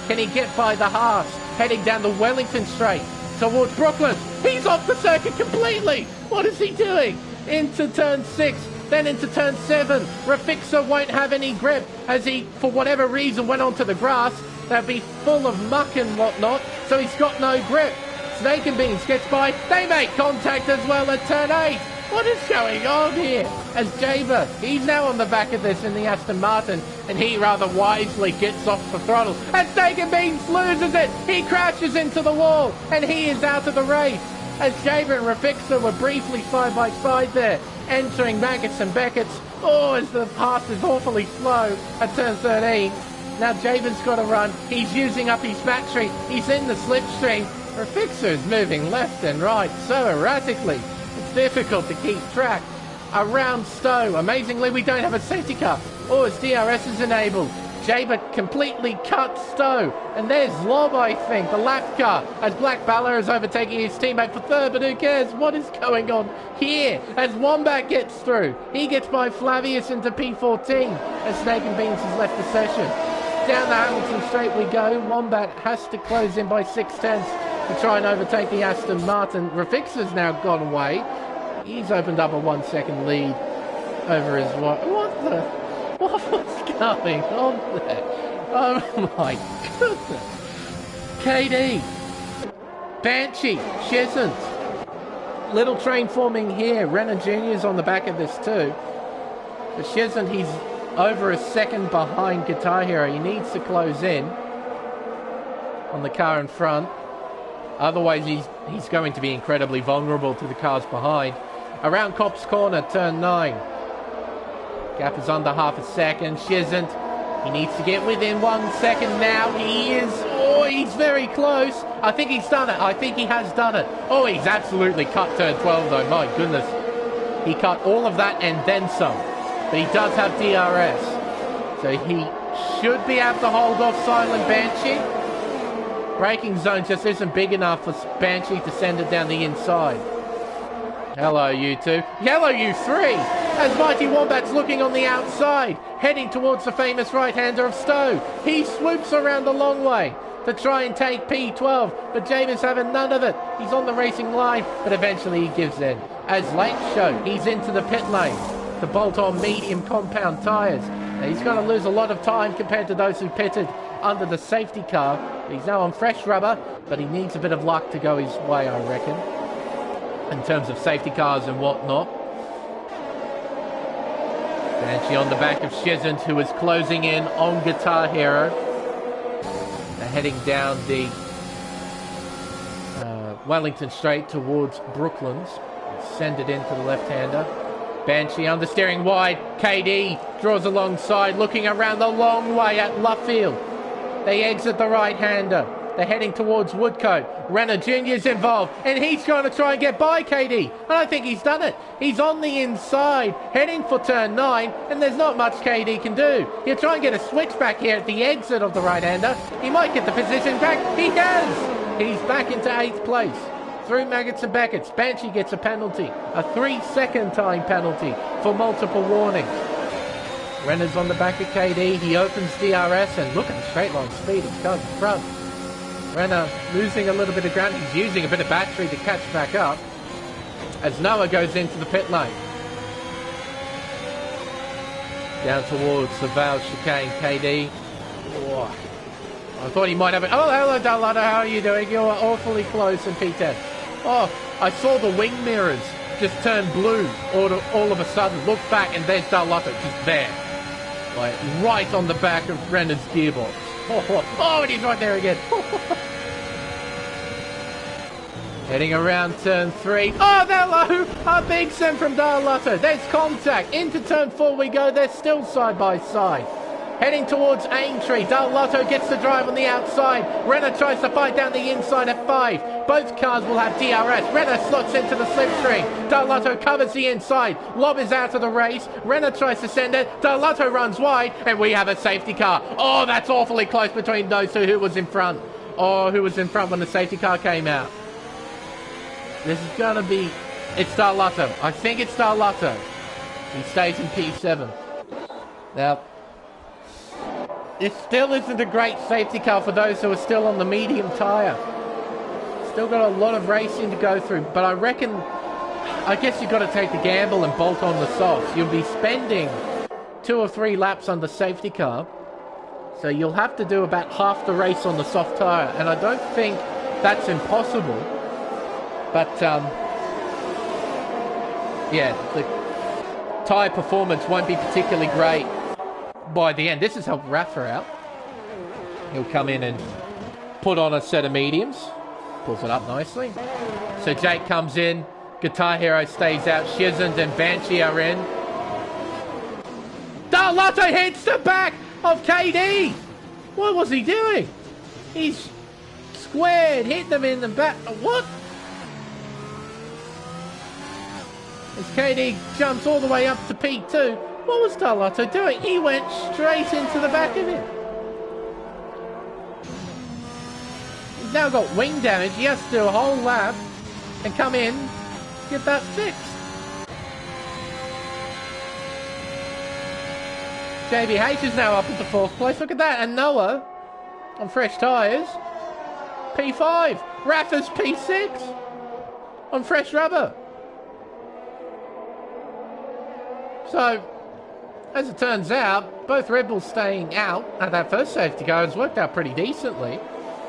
can he get by the Haas, heading down the Wellington Straight towards Brooklyn? He's off the circuit completely. What is he doing? Into turn 6. Then into turn 7, Raffixa won't have any grip as he, for whatever reason, went onto the grass. That'd be full of muck and whatnot, so he's got no grip. Snake and Beans gets by. They make contact as well at turn 8. What is going on here? As Jaber, he's now on the back of this in the Aston Martin, and he rather wisely gets off the throttle. And Snake and Beans loses it. He crashes into the wall, and he is out of the race. As Jaber and Raffixa were briefly side by side there, entering Maggots and Beckett's. Oh, as the pass is awfully slow at turn 13. Now Jaber's got to run. He's using up his battery. He's in the slipstream. Raffixa is moving left and right so erratically. It's difficult to keep track. Around Stowe. Amazingly, we don't have a safety car. Oh, his DRS is enabled. Jaber completely cuts Stowe. And there's Lob, I think, the lap car, as Black Bala is overtaking his teammate for third, but who cares? What is going on here? As Wombat gets through, he gets by Flavius into P14, as Snake and Beans has left the session. Down the Hamilton Straight we go. Wombat has to close in by 6/10 to try and overtake the Aston Martin. Rafixa's now gone away. He's opened up a 1 second lead over his wife. What's going on there? Oh my goodness. KD. Banshee. Shesant. Little train forming here. Renner Jr.'s on the back of this too. But Shesant, he's over a second behind Guitar Hero. He needs to close in on the car in front. Otherwise, he's going to be incredibly vulnerable to the cars behind. Around Copse Corner, turn 9. Gap is under half a second. Shesant, he needs to get within 1 second now. He is. Oh, he's very close. I think he's done it. I think he has done it. Oh, he's absolutely cut turn 12 though. My goodness. He cut all of that and then some. But he does have DRS. So he should be able to hold off Silent Banshee. Braking zone just isn't big enough for Banshee to send it down the inside. Hello, you two. Hello, you three. As Mighty Wombat's looking on the outside, heading towards the famous right-hander of Stowe. He swoops around the long way to try and take P12, but Jaber's having none of it. He's on the racing line, but eventually he gives in. As Late Show, he's into the pit lane to bolt on medium compound tyres. Now, he's going to lose a lot of time compared to those who pitted under the safety car. He's now on fresh rubber, but he needs a bit of luck to go his way, I reckon, in terms of safety cars and whatnot. Banshee on the back of Shesant, who is closing in on Guitar Hero. They're heading down the Wellington Straight towards Brooklands. Send it into the left-hander. Banshee understeering wide. KD draws alongside, looking around the long way at Luffield. They exit the right-hander. They're heading towards Woodcote. Renner Jr.'s involved, and he's going to try and get by KD. And I think he's done it. He's on the inside, heading for turn 9, and there's not much KD can do. He'll try and get a switch back here at the exit of the right-hander. He might get the position back. He does! He's back into 8th place. Through Maggots and Beckett's. Banshee gets a penalty. A 3-second time penalty for multiple warnings. Renner's on the back of KD. He opens DRS, and look at the straight line speed. It's going in front. Renner losing a little bit of ground. He's using a bit of battery to catch back up as Noah goes into the pit lane. Down towards the Vale chicane, KD. Oh. I thought he might have it. Oh, hello, Darlotto. How are you doing? You're awfully close in P10. Oh, I saw the wing mirrors just turn blue all of a sudden. Look back, and there's Darlotto just there. Like, right on the back of Brendan's gearbox. Oh, and he's right there again. Heading around turn 3. Oh, hello! A big send from Darlotto. There's contact. Into turn 4 we go. They're still side by side. Heading towards Aintree. Darlotto gets the drive on the outside. Renner tries to fight down the inside at 5. Both cars will have DRS. Renner slots into the slipstream. Darlotto covers the inside. Lob is out of the race. Renner tries to send it. Darlotto runs wide. And we have a safety car. Oh, that's awfully close between those two. Who was in front? Oh, who was in front when the safety car came out? This is going to be... It's Darlotto. I think it's Darlotto. He stays in P7. Now... It still isn't a great safety car for those who are still on the medium tyre. Still got a lot of racing to go through, but I reckon, I guess you've got to take the gamble and bolt on the softs. You'll be spending 2 or 3 laps on the safety car, so you'll have to do about half the race on the soft tyre, and I don't think that's impossible. But, yeah, the tyre performance won't be particularly great by the end. This has helped Rafa out. He'll come in and put on a set of mediums. Pulls it up nicely. So Jake comes in. Guitar Hero stays out. Shizand and Banshee are in. Darlotto hits the back of KD. What was he doing? He's squared, hit them in the back. What? As KD jumps all the way up to P2. What was Darlotto doing? He went straight into the back of him. He's now got wing damage. He has to do a whole lap and come in, get that fixed. JBH is now up into 4th place. Look at that. And Noah on fresh tyres. P5. Rafa's P6 on fresh rubber. So, as it turns out, both Red Bulls staying out at that first safety car has worked out pretty decently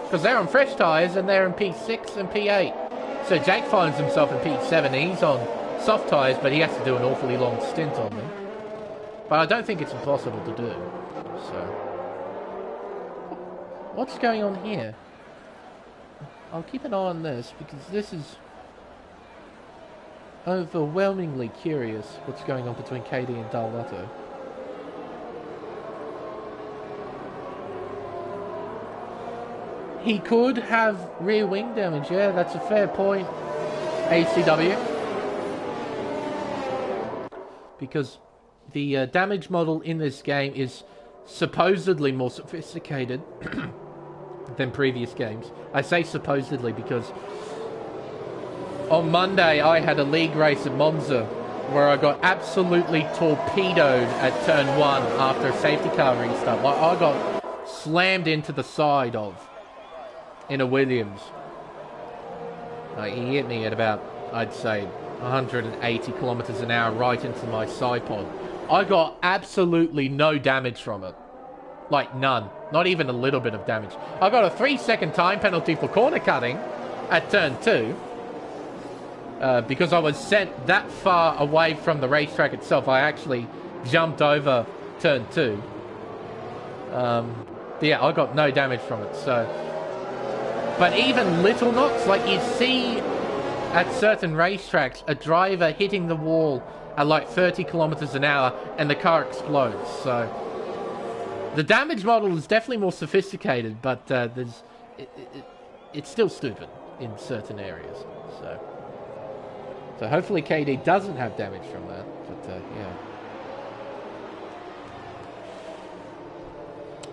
because they're on fresh tyres and they're in P6 and P8. So Jake finds himself in P7. He's on soft tyres, but he has to do an awfully long stint on them. But I don't think it's impossible to do. So, what's going on here? I'll keep an eye on this because this is overwhelmingly curious what's going on between KD and Darlotto. He could have rear wing damage, yeah, that's a fair point, ACW. Because the damage model in this game is supposedly more sophisticated than previous games. I say supposedly because on Monday I had a league race at Monza where I got absolutely torpedoed at turn 1 after a safety car restart. Like, I got slammed into the side in a Williams. He hit me at about, I'd say, 180 kilometers an hour right into my side pod. I got absolutely no damage from it. Like, none. Not even a little bit of damage. I got a 3-second time penalty for corner cutting at turn 2. Because I was sent that far away from the racetrack itself. I actually jumped over turn 2. Yeah, I got no damage from it, so... But even little knocks, like you see at certain racetracks, a driver hitting the wall at like 30 kilometers an hour and the car explodes. So the damage model is definitely more sophisticated, but it's still stupid in certain areas. So hopefully KD doesn't have damage from that. But yeah.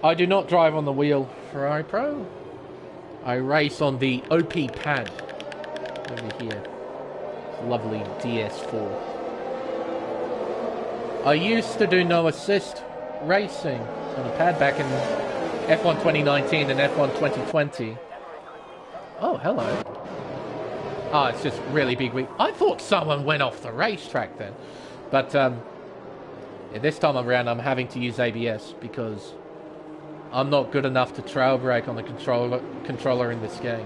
I do not drive on the wheel Ferrari Pro. I race on the OP pad over here. It's a lovely DS4. I used to do no assist racing on a pad back in F1 2019 and F1 2020. Oh, hello. Oh, it's just really big wheel. I thought someone went off the racetrack then. But yeah, this time around I'm having to use ABS because I'm not good enough to trail brake on the controller in this game.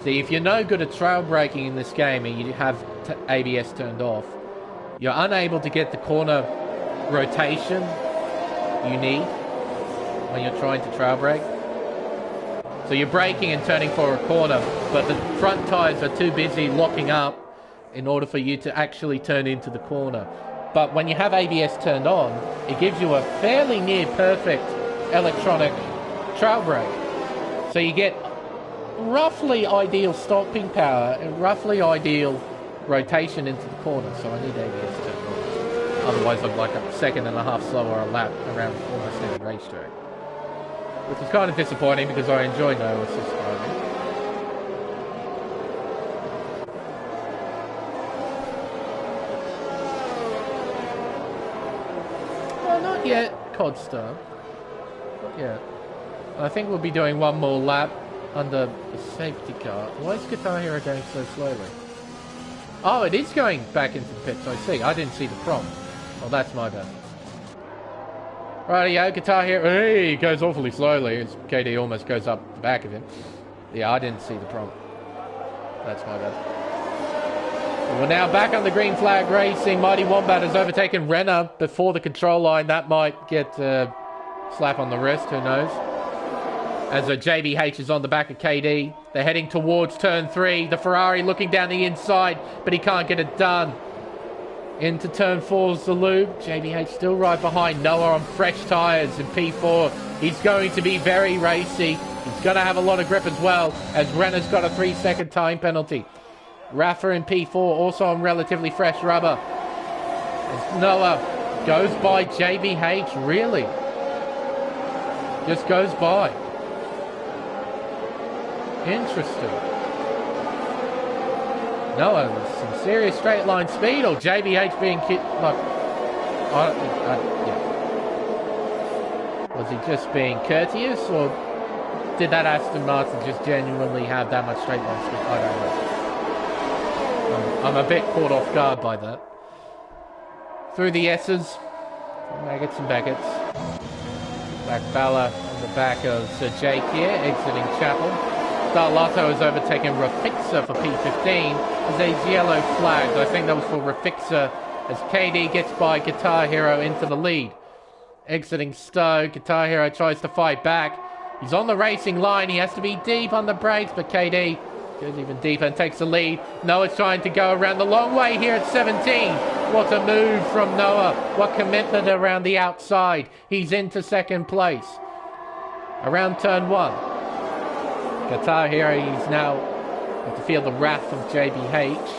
See, if you're no good at trail braking in this game and you have ABS turned off, you're unable to get the corner rotation you need when you're trying to trail brake. So you're braking and turning for a corner, but the front tyres are too busy locking up in order for you to actually turn into the corner. But when you have ABS turned on, it gives you a fairly near perfect electronic trail brake. So you get roughly ideal stopping power and roughly ideal rotation into the corner. So I need ABS turned on. Otherwise I'm like a second and a half slower a lap around almost any racetrack. Which is kind of disappointing because I enjoy no assist driving. Well, not yet, Codstar. Not yet. I think we'll be doing one more lap under the safety car. Why is Guitar Hero going so slowly? Oh, it is going back into the pits, I see. I didn't see the prompt. Oh, that's my bad. Rightio, Guitar Hero. Hey, he goes awfully slowly. As KD almost goes up the back of him. Yeah, I didn't see the prompt. That's my bad. We're now back on the green flag racing. Mighty Wombat has overtaken Renner before the control line. That might get a slap on the wrist, who knows. As a JBH is on the back of KD. They're heading towards turn 3. The Ferrari looking down the inside, but he can't get it done. Into turn 4's the loop. JBH still right behind Noah on fresh tyres in P4. He's going to be very racy. He's going to have a lot of grip as well, as Renner's got a 3-second time penalty. Rafa in P4 also on relatively fresh rubber. As Noah goes by JBH, really. Just goes by. Interesting. Noah with some serious straight line speed, or JBH being kicked. Like, yeah. Was he just being courteous, or did that Aston Martin just genuinely have that much straight line speed? I don't know. I'm a bit caught off guard by that. Through the S's, Maggots and Baggots. Black Bala on the back of Sir Jake here, exiting Chapel. Darlotto has overtaken Rafixa for P15 as a yellow flag. I think that was for Rafixa as KD gets by Guitar Hero into the lead. Exiting Stowe, Guitar Hero tries to fight back. He's on the racing line. He has to be deep on the brakes, but KD goes even deeper and takes the lead. Noah's trying to go around the long way here at 17. What a move from Noah. What commitment around the outside. He's into second place. Around turn 1. Guitar Hero, he's now got to feel the wrath of JBH.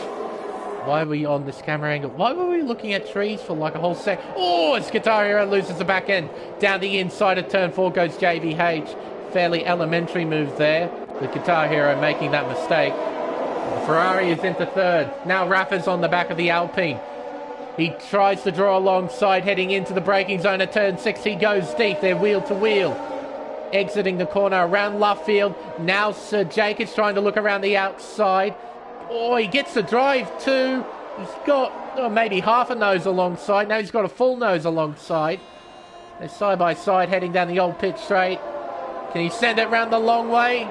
Why are we on this camera angle? Why were we looking at trees for like a whole sec? Oh, as Guitar Hero loses the back end. Down the inside of turn 4 goes JBH. Fairly elementary move there, with Guitar Hero making that mistake. The Ferrari is into third. Now Rafa's on the back of the Alpine. He tries to draw alongside, heading into the braking zone at turn 6. He goes deep. They're wheel to wheel. Exiting the corner around Luffield. Now Sir Jake is trying to look around the outside. Oh, he gets the drive too. He's got maybe half a nose alongside. Now he's got a full nose alongside. They're side by side heading down the old pit straight. Can he send it round the long way?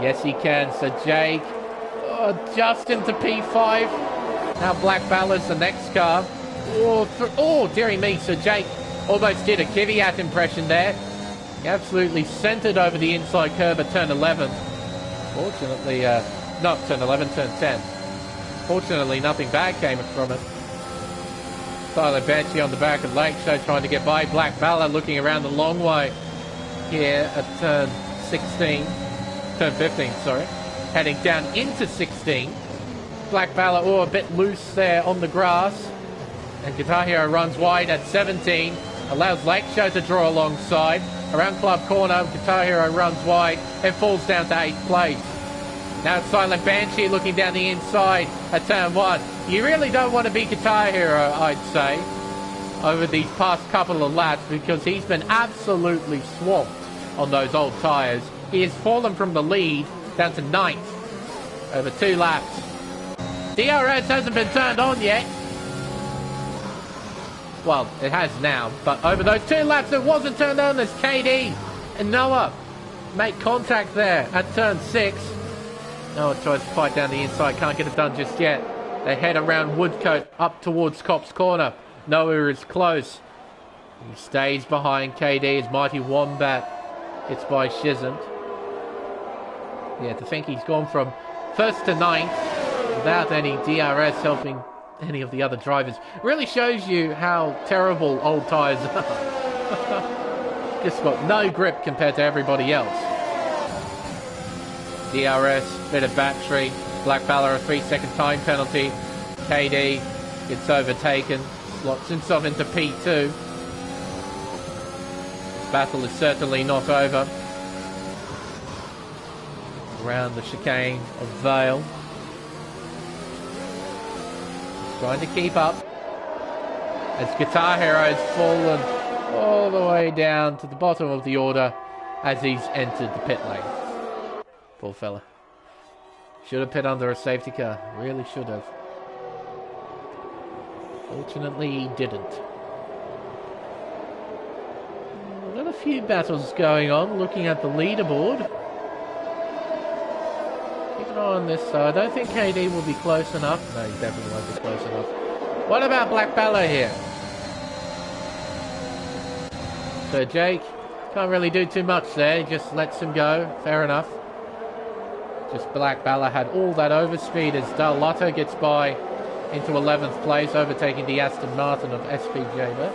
Yes, he can. Sir Jake. Oh, just into P5. Now Black Ballard's the next car. Oh, dearie me. Sir Jake almost did a Kvyat impression there. He absolutely centered over the inside curb at turn 11. Fortunately, not turn 11, turn 10. Fortunately, nothing bad came from it. Silent Banshee on the back of Lakeshow trying to get by. Black Ballard looking around the long way here at turn 16. Turn 15, sorry. Heading down into 16. Black Ballard, a bit loose there on the grass. And Guitar Hero runs wide at 17. Allows Lakeshow to draw alongside. Around Club Corner, Guitar Hero runs wide and falls down to 8th place. Now it's Silent Banshee looking down the inside at turn 1. You really don't want to be Guitar Hero, I'd say, over these past couple of laps, because he's been absolutely swamped on those old tyres. He has fallen from the lead down to 9th over 2 laps. DRS hasn't been turned on yet. Well, it has now, but over those 2 laps it wasn't turned on as KD and Noah make contact there at turn 6. Noah tries to fight down the inside, can't get it done just yet. They head around Woodcote up towards Copse Corner. Noah is close. He stays behind KD as Mighty Wombat hits by Shizant. Yeah, to think he's gone from 1st to 9th without any DRS helping any of the other drivers really shows you how terrible old tyres are. Just got no grip compared to everybody else. DRS, bit of battery, Black Balla a 3-second time penalty. KD gets overtaken, slots himself into P2. This battle is certainly not over. Around the chicane of Vale. Trying to keep up as Guitar Hero's fallen all the way down to the bottom of the order as he's entered the pit lane. Poor fella. Should have pit under a safety car. Really should have. Fortunately, he didn't. We've got a few battles going on. Looking at the leaderboard. Keep an eye on this side. I don't think KD will be close enough. No, he definitely won't be close enough. What about Black Balla here? So Jake can't really do too much there. He just lets him go. Fair enough. Just Black Balla had all that overspeed as Dal Lotto gets by into 11th place, overtaking the Aston Martin of SP Jaber.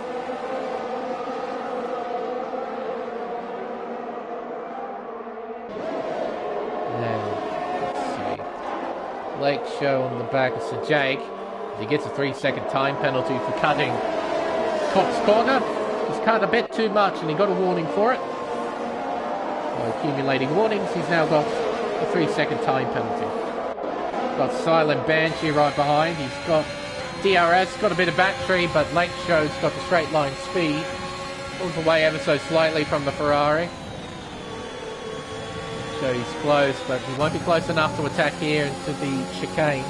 Lake Show on the back of Sir Jake. He gets a 3-second time penalty for cutting Copse Corner. He's cut a bit too much and he got a warning for it. By accumulating warnings, he's now got a 3-second time penalty. Got Silent Banshee right behind. He's got DRS, got a bit of battery, but Lake Show's got the straight line speed. Pulls away ever so slightly from the Ferrari. So he's close, but he won't be close enough to attack here into the chicane.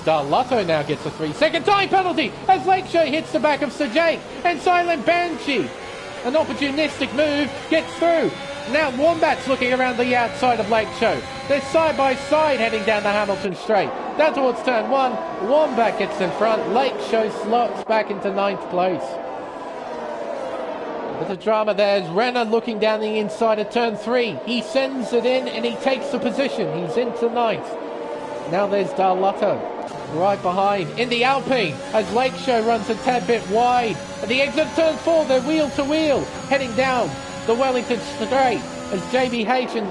Dal Lotto now gets a 3-second time penalty as Lake Show hits the back of Sir Jake and Silent Banshee. An opportunistic move gets through. Now Wombat's looking around the outside of Lake Show. They're side by side heading down the Hamilton Straight. Down towards turn 1, Wombat gets in front. Lake Show slots back into 9th place. With the drama there's Renner looking down the inside of turn 3. He sends it in and he takes the position. He's into 9th. Now there's Dal Lotto right behind in the Alpine as Lake Show runs a tad bit wide. At the exit of turn 4, they're wheel to wheel heading down the Wellington Straight as JBH and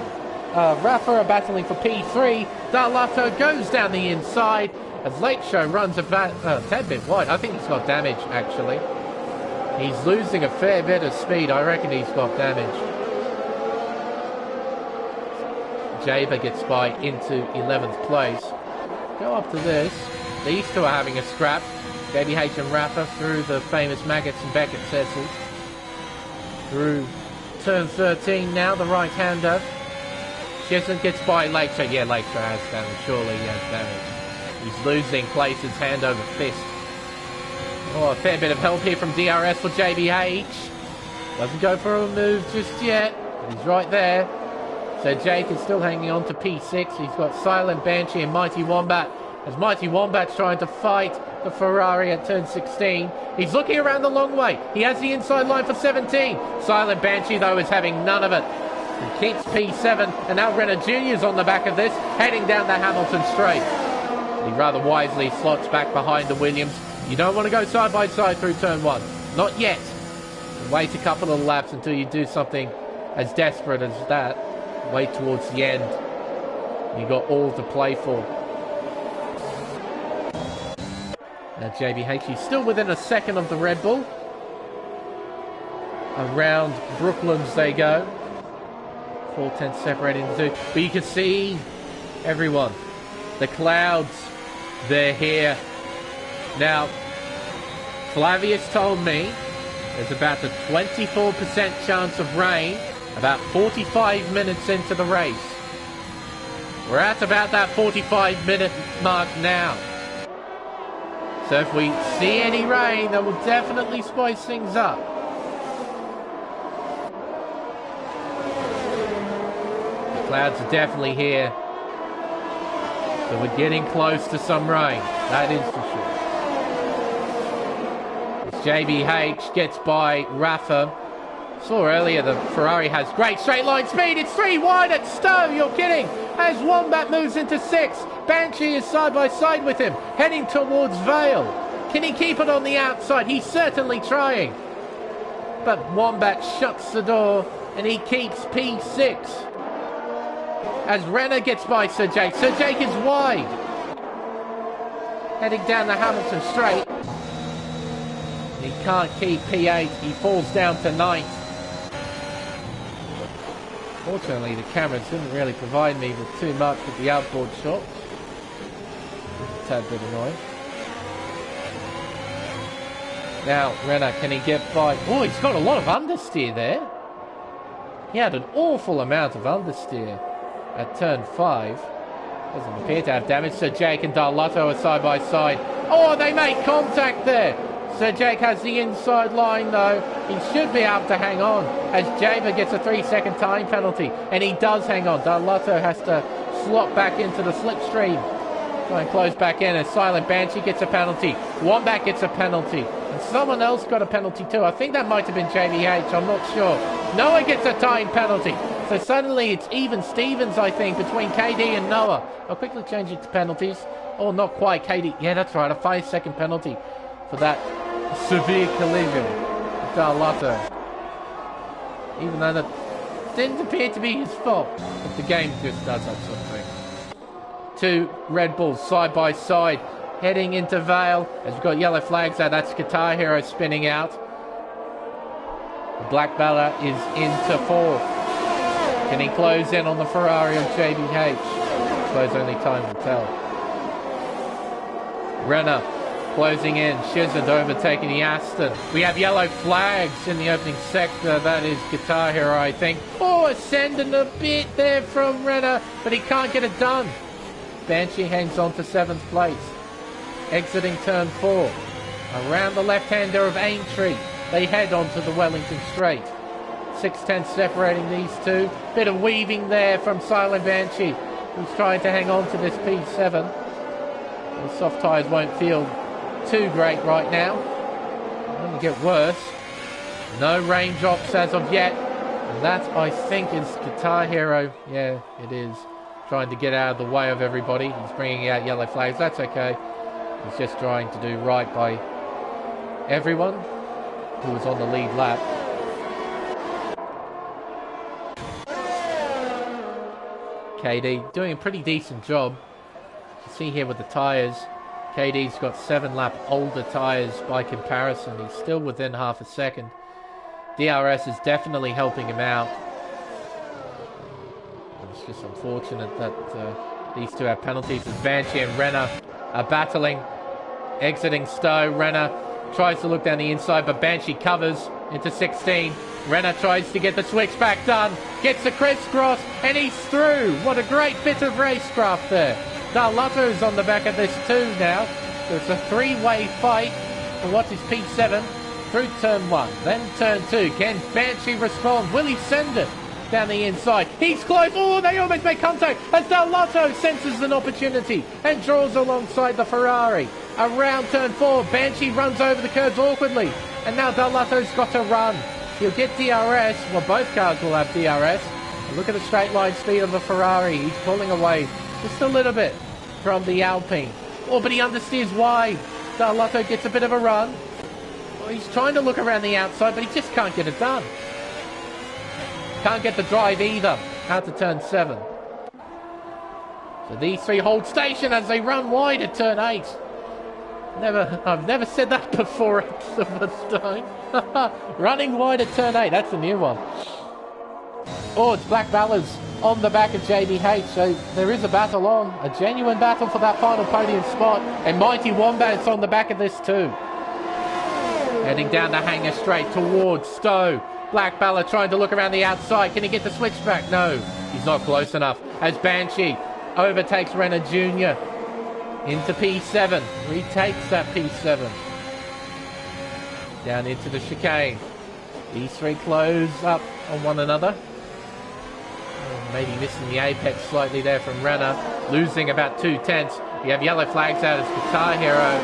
Rafa are battling for P3. Dal Lotto goes down the inside as Lake Show runs a tad bit wide. I think he's got damage actually. He's losing a fair bit of speed. I reckon he's got damage. Jaber gets by into 11th place. Go up to this. These two are having a scrap. JBH and Rafa through the famous Maggots and Beckett Cecil. Through turn 13 now, the right-hander. Chesson gets by Lake Show. Yeah, Lake Show has damage. Surely he has damage. He's losing places hand over fist. Oh, a fair bit of help here from DRS for JBH. Doesn't go for a move just yet. But he's right there. So Jake is still hanging on to P6. He's got Silent Banshee and Mighty Wombat. As Mighty Wombat's trying to fight the Ferrari at turn 16. He's looking around the long way. He has the inside line for 17. Silent Banshee, though, is having none of it. He keeps P7. And now Renner Jr.'s on the back of this, heading down the Hamilton Straight. He rather wisely slots back behind the Williams. You don't want to go side by side through turn 1. Not yet. Wait a couple of laps until you do something as desperate as that. Wait towards the end. You got all to play for. Now JBH, he's still within a second of the Red Bull. Around Brooklands they go. 4/10 separating the two. But you can see everyone. The clouds, they're here. Now, Flavius told me there's about a 24% chance of rain about 45 minutes into the race. We're at about that 45-minute mark now. So if we see any rain, that will definitely spice things up. The clouds are definitely here. So we're getting close to some rain. That is for sure. As JBH gets by Rafa. Saw earlier the Ferrari has great straight line speed. It's 3 wide at Stowe. You're kidding. As Wombat moves into 6. Banshee is side by side with him, heading towards Vale. Can he keep it on the outside? He's certainly trying. But Wombat shuts the door and he keeps P6. As Renner gets by Sir Jake. Sir Jake is wide. Heading down the Hamilton straight. He can't keep P8. He falls down to 9th. Fortunately, the cameras didn't really provide me with too much with the outboard shots. A tad bit annoying. Now, Renner, can he get by? Oh, he's got a lot of understeer there. He had an awful amount of understeer at turn 5. Doesn't appear to have damage. Sir Jake and Darlotto are side by side. Oh, they make contact there. Sir Jake has the inside line though. He should be able to hang on as Jaber gets a 3-second time penalty. And he does hang on. Darlotto has to slot back into the slipstream. Try and close back in as Silent Banshee gets a penalty. Wombat gets a penalty. And someone else got a penalty too. I think that might have been JVH. I'm not sure. Noah gets a time penalty. So suddenly it's even Stevens, I think, between KD and Noah. I'll quickly change it to penalties. Oh, not quite. KD. Yeah, that's right. A 5-second penalty for that severe collision with Darlotto. Even though that didn't appear to be his fault. But the game just does that sort of thing. 2 Red Bulls side by side. Heading into Vale. As we've got yellow flags out. That's Guitar Hero spinning out. The Black Bella is into 4th. Can he close in on the Ferrari of JBH? I suppose only time will tell. Renner closing in. Shizard overtaking the Aston. We have yellow flags in the opening sector. That is Guitar Hero, I think. Oh, ascending a bit there from Renner, but he can't get it done. Banshee hangs on to 7th place. Exiting turn 4. Around the left-hander of Aintree. They head onto the Wellington Straight. 6/10 separating these two. Bit of weaving there from Silent Banshee, who's trying to hang on to this P7. The soft tyres won't feel too great right now. It's going to get worse. No rain drops as of yet. And that, I think, is Guitar Hero. Yeah, it is. Trying to get out of the way of everybody. He's bringing out yellow flags. That's okay. He's just trying to do right by everyone who was on the lead lap. KD doing a pretty decent job. You see here with the tyres, KD's got 7 lap older tyres by comparison. He's still within half a second. DRS is definitely helping him out. It's just unfortunate that these two have penalties as Banshee and Renner are battling. Exiting Stowe, Renner tries to look down the inside, but Banshee covers into 16. Renner tries to get the switchback done, gets the crisscross, and he's through. What a great bit of racecraft there. Darlotto's on the back of this too now. So it's a 3-way fight for what is P7 through turn 1. Then turn 2. Can Banshee respond? Will he send it down the inside? He's close. Oh, they almost make contact as Darlotto senses an opportunity and draws alongside the Ferrari. Around turn 4, Banshee runs over the curves awkwardly. And now Darlotto's got to run. He'll get DRS. Well, both cars will have DRS. And look at the straight line speed of the Ferrari. He's pulling away just a little bit from the Alpine. Oh, but he understeers wide. Darlotto gets a bit of a run. Oh, he's trying to look around the outside, but he just can't get it done. Can't get the drive either. Out to turn 7. So these three hold station as they run wide at turn 8. I've never said that before at Silverstone. Running wide at turn 8. That's a new one. Oh, it's Black Ballas on the back of JBH. So there is a battle on. A genuine battle for that final podium spot. And Mighty Wombat's on the back of this too. Heading down the hangar straight towards Stowe. Black Balla trying to look around the outside. Can he get the switchback? No, he's not close enough. As Banshee overtakes Renner Jr. Into P7. Retakes that P7. Down into the chicane. These three close up on one another. Maybe missing the apex slightly there from Renner. Losing about 2/10. We have yellow flags out as Guitar Hero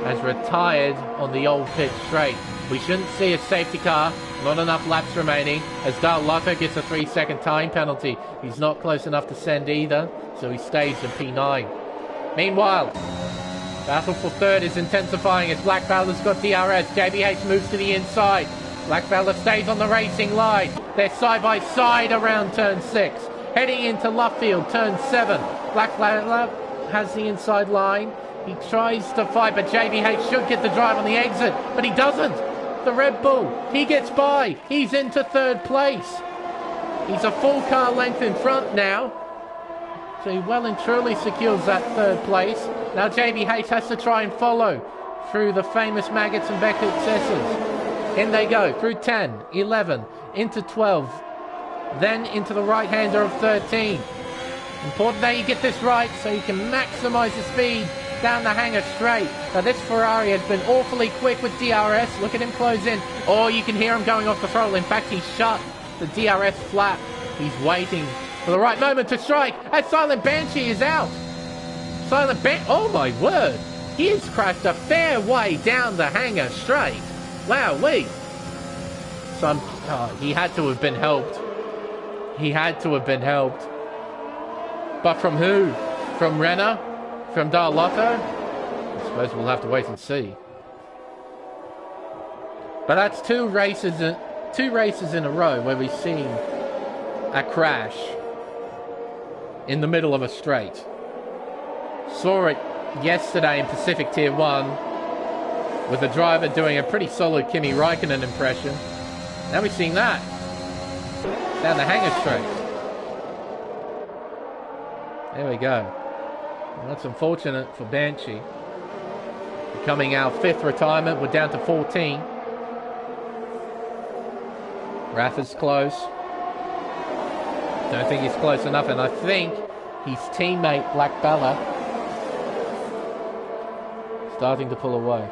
has retired on the old pit straight. We shouldn't see a safety car. Not enough laps remaining as Dale Lotto gets a 3-second time penalty. He's not close enough to send either, so he stays in P9. Meanwhile, battle for third is intensifying as Black Valor's got DRS. JBH moves to the inside. Black Valor stays on the racing line. They're side by side around turn 6. Heading into Luffield, turn 7. Black Valor has the inside line. He tries to fight, but JBH should get the drive on the exit, but he doesn't. The Red Bull, he gets by. He's into third place. He's a full car length in front now. So he well and truly secures that third place. Now JBH has to try and follow through the famous Maggots and Beckett Sesses. In they go, through 10, 11, into 12, then into the right-hander of 13. Important that you get this right so you can maximise the speed down the hanger straight. Now this Ferrari has been awfully quick with DRS. Look at him close in. Oh, you can hear him going off the throttle. In fact, he's shut the DRS flap. He's waiting for the right moment to strike. As Silent Banshee is out. Silent Banshee, oh my word. He has crashed a fair way down the hanger straight. Wowee. He had to have been helped. He had to have been helped. But from who? From Renner? From Dale Lotto? I suppose we'll have to wait and see. But that's two races in a row where we've seen a crash in the middle of a straight. Saw it yesterday in Pacific Tier 1 with the driver doing a pretty solid Kimi Raikkonen impression. Now we're seeing that down the hanger straight. There we go. Well, that's unfortunate for Banshee. Becoming our 5th retirement, we're down to 14. Rafa's close. Don't think he's close enough, and I think his teammate Black Bella starting to pull away.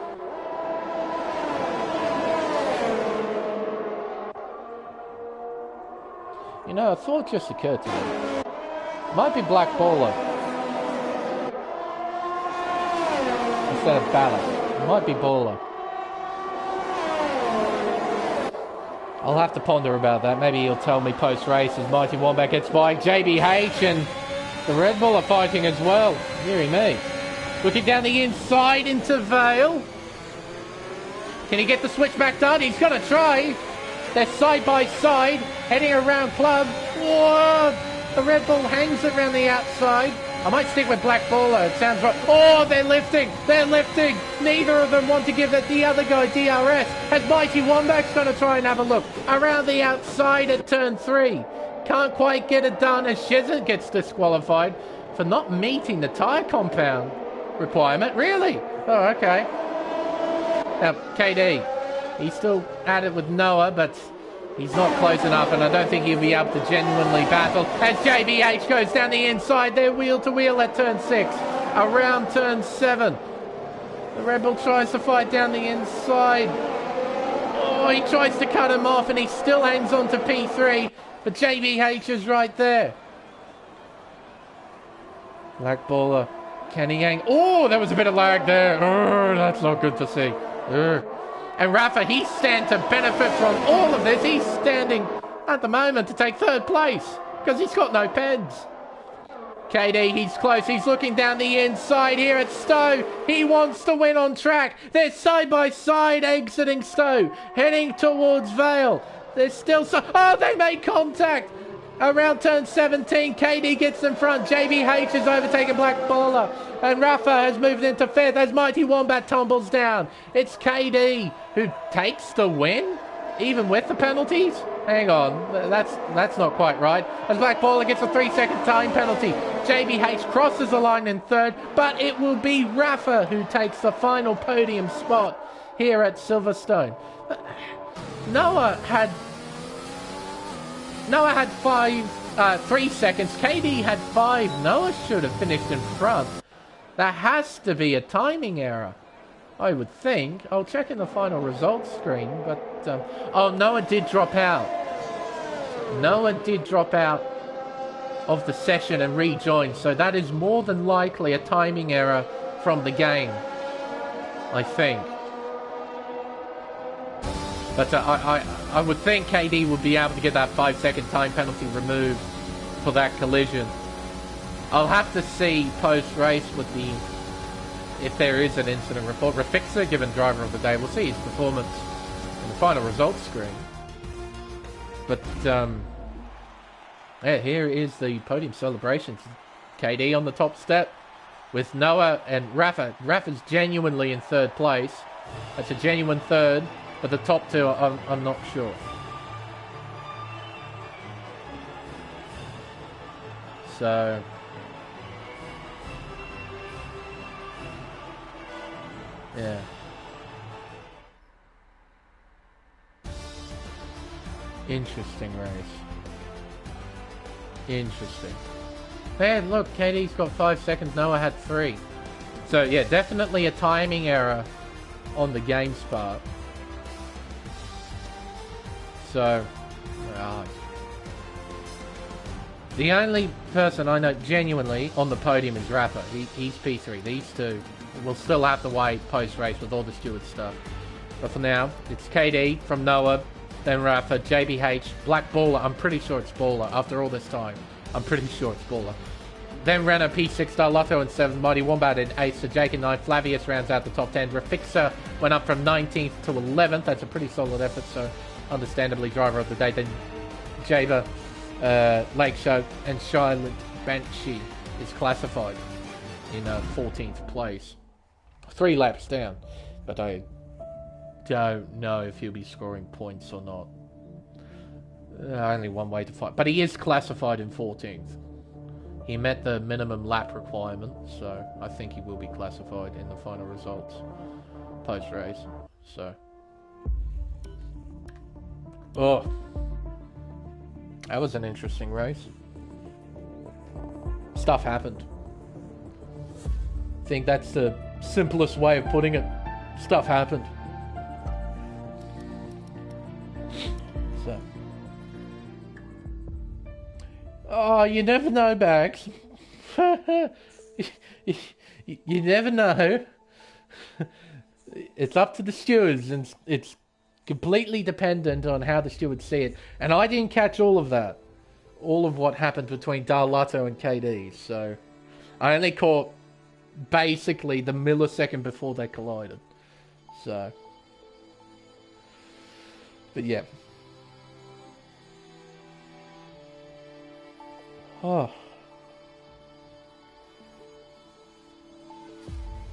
You know, a thought just occurred to me. Might be Black Baller instead of Ballard. It might be Baller. I'll have to ponder about that. Maybe he'll tell me post-race as Mighty Wombat gets by. JBH and the Red Bull are fighting as well. Deary me. Looking down the inside into Vale. Can he get the switchback done? He's going to try. They're side by side, heading around Club. Whoa! The Red Bull hangs it around the outside. I might stick with Black Baller. It sounds right. Oh, they're lifting. They're lifting. Neither of them want to give the other guy DRS. As Mighty Wombat's going to try and have a look. Around the outside at turn 3. Can't quite get it done as Shizard gets disqualified for not meeting the tyre compound requirement. Really? Oh, okay. Now, KD. He's still at it with Noah, but he's not close enough, and I don't think he'll be able to genuinely battle. As JBH goes down the inside, they're wheel to wheel at turn 6. Around turn 7. The Red Bull tries to fight down the inside. Oh, he tries to cut him off, and he still hangs on to P3, but JBH is right there. Black Baller, can he hang? Oh, there was a bit of lag there. Oh, that's not good to see. And Rafa, he stands to benefit from all of this. He's standing at the moment to take 3rd place because he's got no pens. KD, he's close. He's looking down the inside here at Stowe. He wants to win on track. They're side by side exiting Stowe, heading towards Vale. There's still oh, they made contact. Around turn 17, KD gets in front. JBH has overtaken Black Baller. And Rafa has moved into 5th as Mighty Wombat tumbles down. It's KD who takes the win, even with the penalties. Hang on, that's not quite right. As Black Baller gets a 3-second time penalty. JBH crosses the line in 3rd, but it will be Rafa who takes the final podium spot here at Silverstone. Noah had 3 seconds. KD had 5. Noah should have finished in front. That has to be a timing error, I would think. I'll check in the final results screen, but... oh, Noah did drop out. Noah did drop out of the session and rejoin, so that is more than likely a timing error from the game, I think. But I would think KD would be able to get that 5-second time penalty removed for that collision. I'll have to see post-race with if there is an incident report. Rafixer, given driver of the day, we'll see his performance in the final results screen. But, yeah, here is the podium celebrations. KD on the top step with Noah and Rafa. Rafa's genuinely in third place. That's a genuine third, but the top two, I'm not sure. So... yeah. Interesting race. Interesting. Man, look, KD's got 5 seconds, Noah had 3. So, yeah, definitely a timing error on the game's part. So, right. The only person I know genuinely on the podium is Rafa. He's P3. These two will still have to wait post-race with all the steward stuff. But for now, it's KD from Noah, then Rafa, JBH, Black Baller. I'm pretty sure it's Baller after all this time. I'm pretty sure it's Baller. Then Renner, P6, Star Lotto in 7th, Mighty Wombat in 8th, so Jake in 9th, Flavius rounds out the top 10. Rafixer went up from 19th to 11th. That's a pretty solid effort, so understandably driver of the day. Then Java, Lake Show, and Charlotte Banshee is classified in 14th place. 3 laps down, but I don't know if he'll be scoring points or not. Only one way to find, but he is classified in 14th. He met the minimum lap requirement, so I think he will be classified in the final results post-race. So, oh, that was an interesting race. Stuff happened. I think that's the simplest way of putting it. Stuff happened. So, oh, you never know, Bags. you never know. It's up to the stewards, and it's completely dependent on how the stewards see it. And I didn't catch all of that. All of what happened between Darlato and KD. So, I only caught basically the millisecond before they collided. So, but yeah. Oh.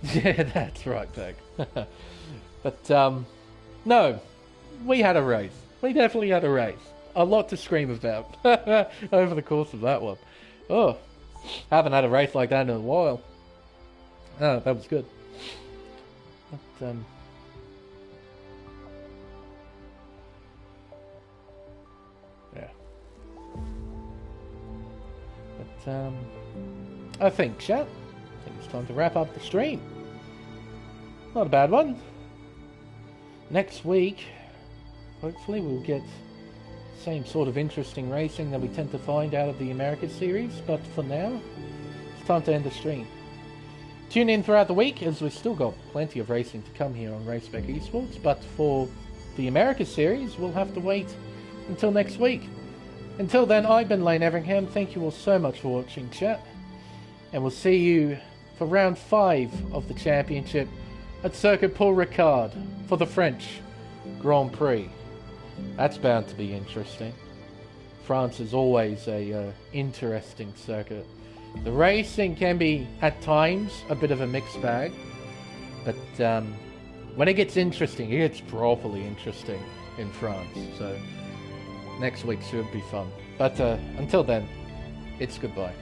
Yeah, that's right, Peg. But, no. We had a race. We definitely had a race. A lot to scream about over the course of that one. Oh. Haven't had a race like that in a while. Oh, that was good. But, yeah. But, I think, chat, it's time to wrap up the stream. Not a bad one. Next week, hopefully we'll get the same sort of interesting racing that we tend to find out of the America series, but for now, it's time to end the stream. Tune in throughout the week, as we've still got plenty of racing to come here on Race Spec Esports, but for the America series, we'll have to wait until next week. Until then, I've been Lane Everingham. Thank you all so much for watching, chat. And we'll see you for round 5 of the championship at Circuit Paul Ricard for the French Grand Prix. That's bound to be interesting. France is always a interesting circuit. The racing can be, at times, a bit of a mixed bag. But when it gets interesting, it gets properly interesting in France. So next week should be fun. But until then, it's goodbye.